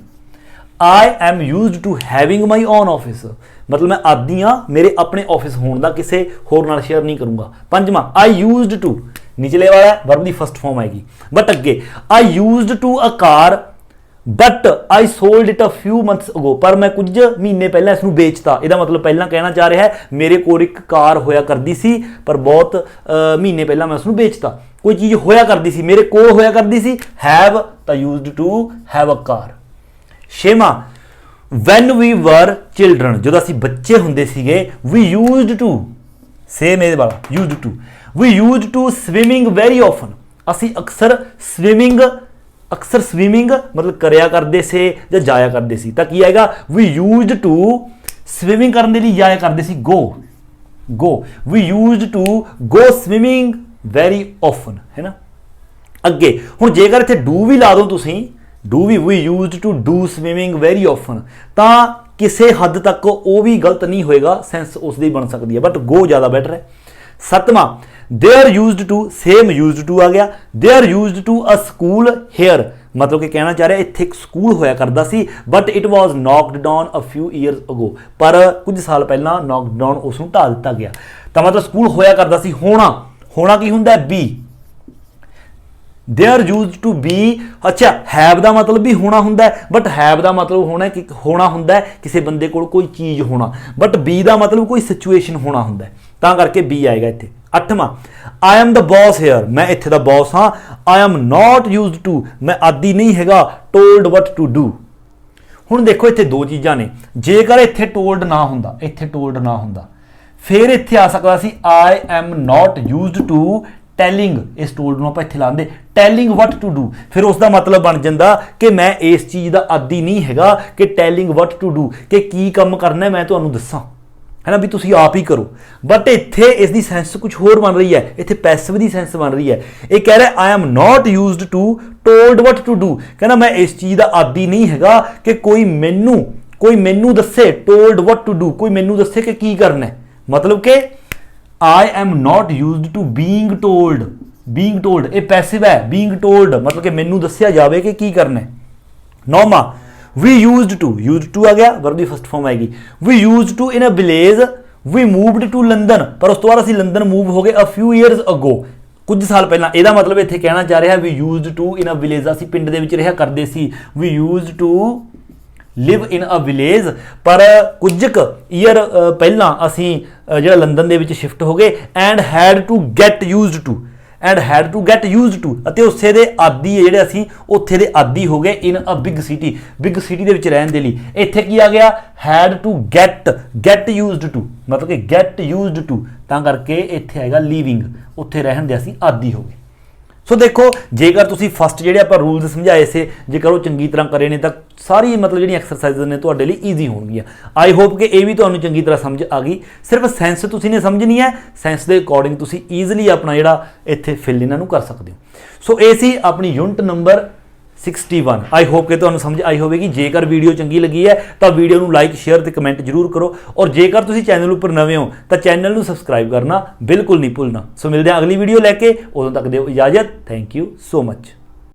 I am used to having my own office, मतलब मैं आदी हाँ मेरे अपने ऑफिस होने का, किसी होर नाल शेयर नहीं करूँगा। पंजवां, आई यूज्ड टू, निचले वाला वर्ब की फर्स्ट फॉर्म आएगी, बट अगे I used to a car but I sold it a few months ago, पर मैं कुछ महीने पहले इसनूं बेचता। ਇਹਦਾ मतलब पहला कहना चाह रहा है मेरे कोल एक कार होया करती सी, पर बहुत महीने पहला मैं उसनूं बेचता। कोई चीज़ होया करती सी, मेरे कोल होया करती सी, have to used to have a car. छेवां, वैन वी वर चिल्ड्रन, जो असीं बच्चे हुंदे सीगे, वी यूज्ड टू, सेम ये वाला used to, we used to swimming very often, असीं अक्सर स्विमिंग मतलब करया करते से या जाया करते सी, तो की आएगा, वी यूज्ड टू स्विमिंग करने लिए जाया करते सी, go, we used to go swimming very often, है ना। अगे हुण जेकर इत्थे डू भी ला दो तुसीं, डू भी, we used to do swimming very often किसी हद तक वो भी गलत नहीं होएगा, सेंस उसदी बन सकती है, बट गो ज़्यादा बैटर है। सतवां, there used to, same used to आ गया, there used to a school here, मतलब कि कहना चाह रहा है इत्थे एक स्कूल होया करदा सी, but it was knocked down a few years ago, पर कुछ साल पहला नॉकड डाउन उसनूं ढा दिता गया। तो मतलब स्कूल होया करदा सी, होना की हुंदा है, be, there used to be. अच्छा, हैव दा मतलब भी होना हुंदा है, बट हैव दा मतलब होना हुंदा है किसी बंदे कोल कोई चीज़ होना, बट बी दा मतलब कोई सिचुएशन होना हुंदा है, तां करके बी आएगा इत्थे। अठवां, I am the boss here, मैं इत्थे दा बॉस हाँ। I am not used to, मैं आदी नहीं हैगा टोल्ड वट टू डू। हुण देखो इत्थे दो चीज़ां ने, जेकर इत्थे टोल्ड ना हुंदा, इत्थे टोल्ड ना हुंदा, फिर इत्थे आ सकदा सी I am not used to telling, इस टोल्ड नूं आपां इत्थे लांदे टैलिंग वट टू डू, फिर उसका मतलब बन जाता कि मैं इस चीज़ का आदी नहीं हैगा कि टैलिंग वट टू डू, कि की काम करना मैं तुहानूं दस्सां, है ना, भी तुसी आप ही करो। बट इत्थे इसकी सेंस कुछ होर बन रही है, इत्थे पैसिव की सेंस बन रही है। ये कह रहा है I am not used to told what to do, कहना मैं इस चीज़ का आदी नहीं हैगा कि कोई मैनू दस्से, टोल्ड वट टू डू, कोई मैनू दस्से कि की करना है, मतलब कि I am not used to being told, ये पैसिव है, बीइंग टोल्ड मतलब कि मैनू दस्सिया जाए कि की करना है। नौवां, वी यूज्ड टू आ गया, वर्ब की फर्स्ट फॉर्म आएगी, we used to in a village, we moved to London, पर उस तो बाद असीं लंदन मूव हो गए अ फ्यू ईयर्स अगो, कुछ साल पहला। ਇਹਦਾ मतलब इत्थे कहना चाह रहा है we used to in a village, असीं पिंड दे विच रहा करदे सी, we used to live in a village, पर कुछ ईयर पहला असीं जिहड़ा लंदन दे विच शिफ्ट हो गए। And had to get used to, अते उसे दे आदी जिहड़े असीं उत्थे दे आदी हो गए इन अ बिग सिटी दे विच रहण दे लई। इत्थे की आ गया, had to get used to, मतलब कि गैट यूज्ड टू, तां करके इत्थे आएगा लिविंग, उत्थे रहण दे असीं आदी हो गए। ਸੋ ਦੇਖੋ ਜੇਕਰ ਤੁਸੀਂ ਫਸਟ ਜਿਹੜੇ ਆਪਾਂ ਰੂਲਸ ਸਮਝਾਏ ਸੀ ਜੇਕਰ ਉਹ ਚੰਗੀ ਤਰ੍ਹਾਂ ਕਰੇ ਨੇ ਤਾਂ ਸਾਰੀ ਮਤਲਬ ਜਿਹੜੀਆਂ ਐਕਸਰਸਾਈਜ਼ਾਂ ਨੇ ਤੁਹਾਡੇ ਲਈ ਈਜ਼ੀ ਹੋਣਗੀਆਂ। ਆਈ ਹੋਪ ਕਿ ਇਹ ਵੀ ਤੁਹਾਨੂੰ ਚੰਗੀ ਤਰ੍ਹਾਂ ਸਮਝ ਆ ਗਈ। ਸਿਰਫ ਸੈਂਸ ਤੁਸੀਂ ਨੇ ਸਮਝਣੀ ਹੈ, ਸੈਂਸ ਦੇ ਅਕੋਰਡਿੰਗ ਤੁਸੀਂ ਈਜ਼ੀਲੀ ਆਪਣਾ ਜਿਹੜਾ ਇੱਥੇ ਫਿਲ ਇਹਨਾਂ ਨੂੰ ਕਰ ਸਕਦੇ ਹੋ। ਸੋ ਇਹ ਸੀ ਆਪਣੀ ਯੂਨਿਟ ਨੰਬਰ 61। ਆਈ ਹੋਪ ਕਿ ਤੁਹਾਨੂੰ ਸਮਝ ਆਈ ਹੋਵੇਗੀ। ਜੇਕਰ ਵੀਡੀਓ ਚੰਗੀ ਲੱਗੀ ਹੈ ਤਾਂ ਵੀਡੀਓ ਨੂੰ ਲਾਈਕ ਸ਼ੇਅਰ ਤੇ ਕਮੈਂਟ ਜ਼ਰੂਰ ਕਰੋ, ਔਰ ਜੇਕਰ ਤੁਸੀਂ ਚੈਨਲ ਉੱਪਰ ਨਵੇਂ ਹੋ ਤਾਂ ਚੈਨਲ ਨੂੰ ਸਬਸਕ੍ਰਾਈਬ ਕਰਨਾ ਬਿਲਕੁਲ ਨਹੀਂ ਭੁੱਲਣਾ। ਸੋ ਮਿਲਦੇ ਹਾਂ ਅਗਲੀ ਵੀਡੀਓ ਲੈ ਕੇ, ਉਦੋਂ ਤੱਕ ਦਿਓ ਇਜਾਜ਼ਤ। Thank you so much.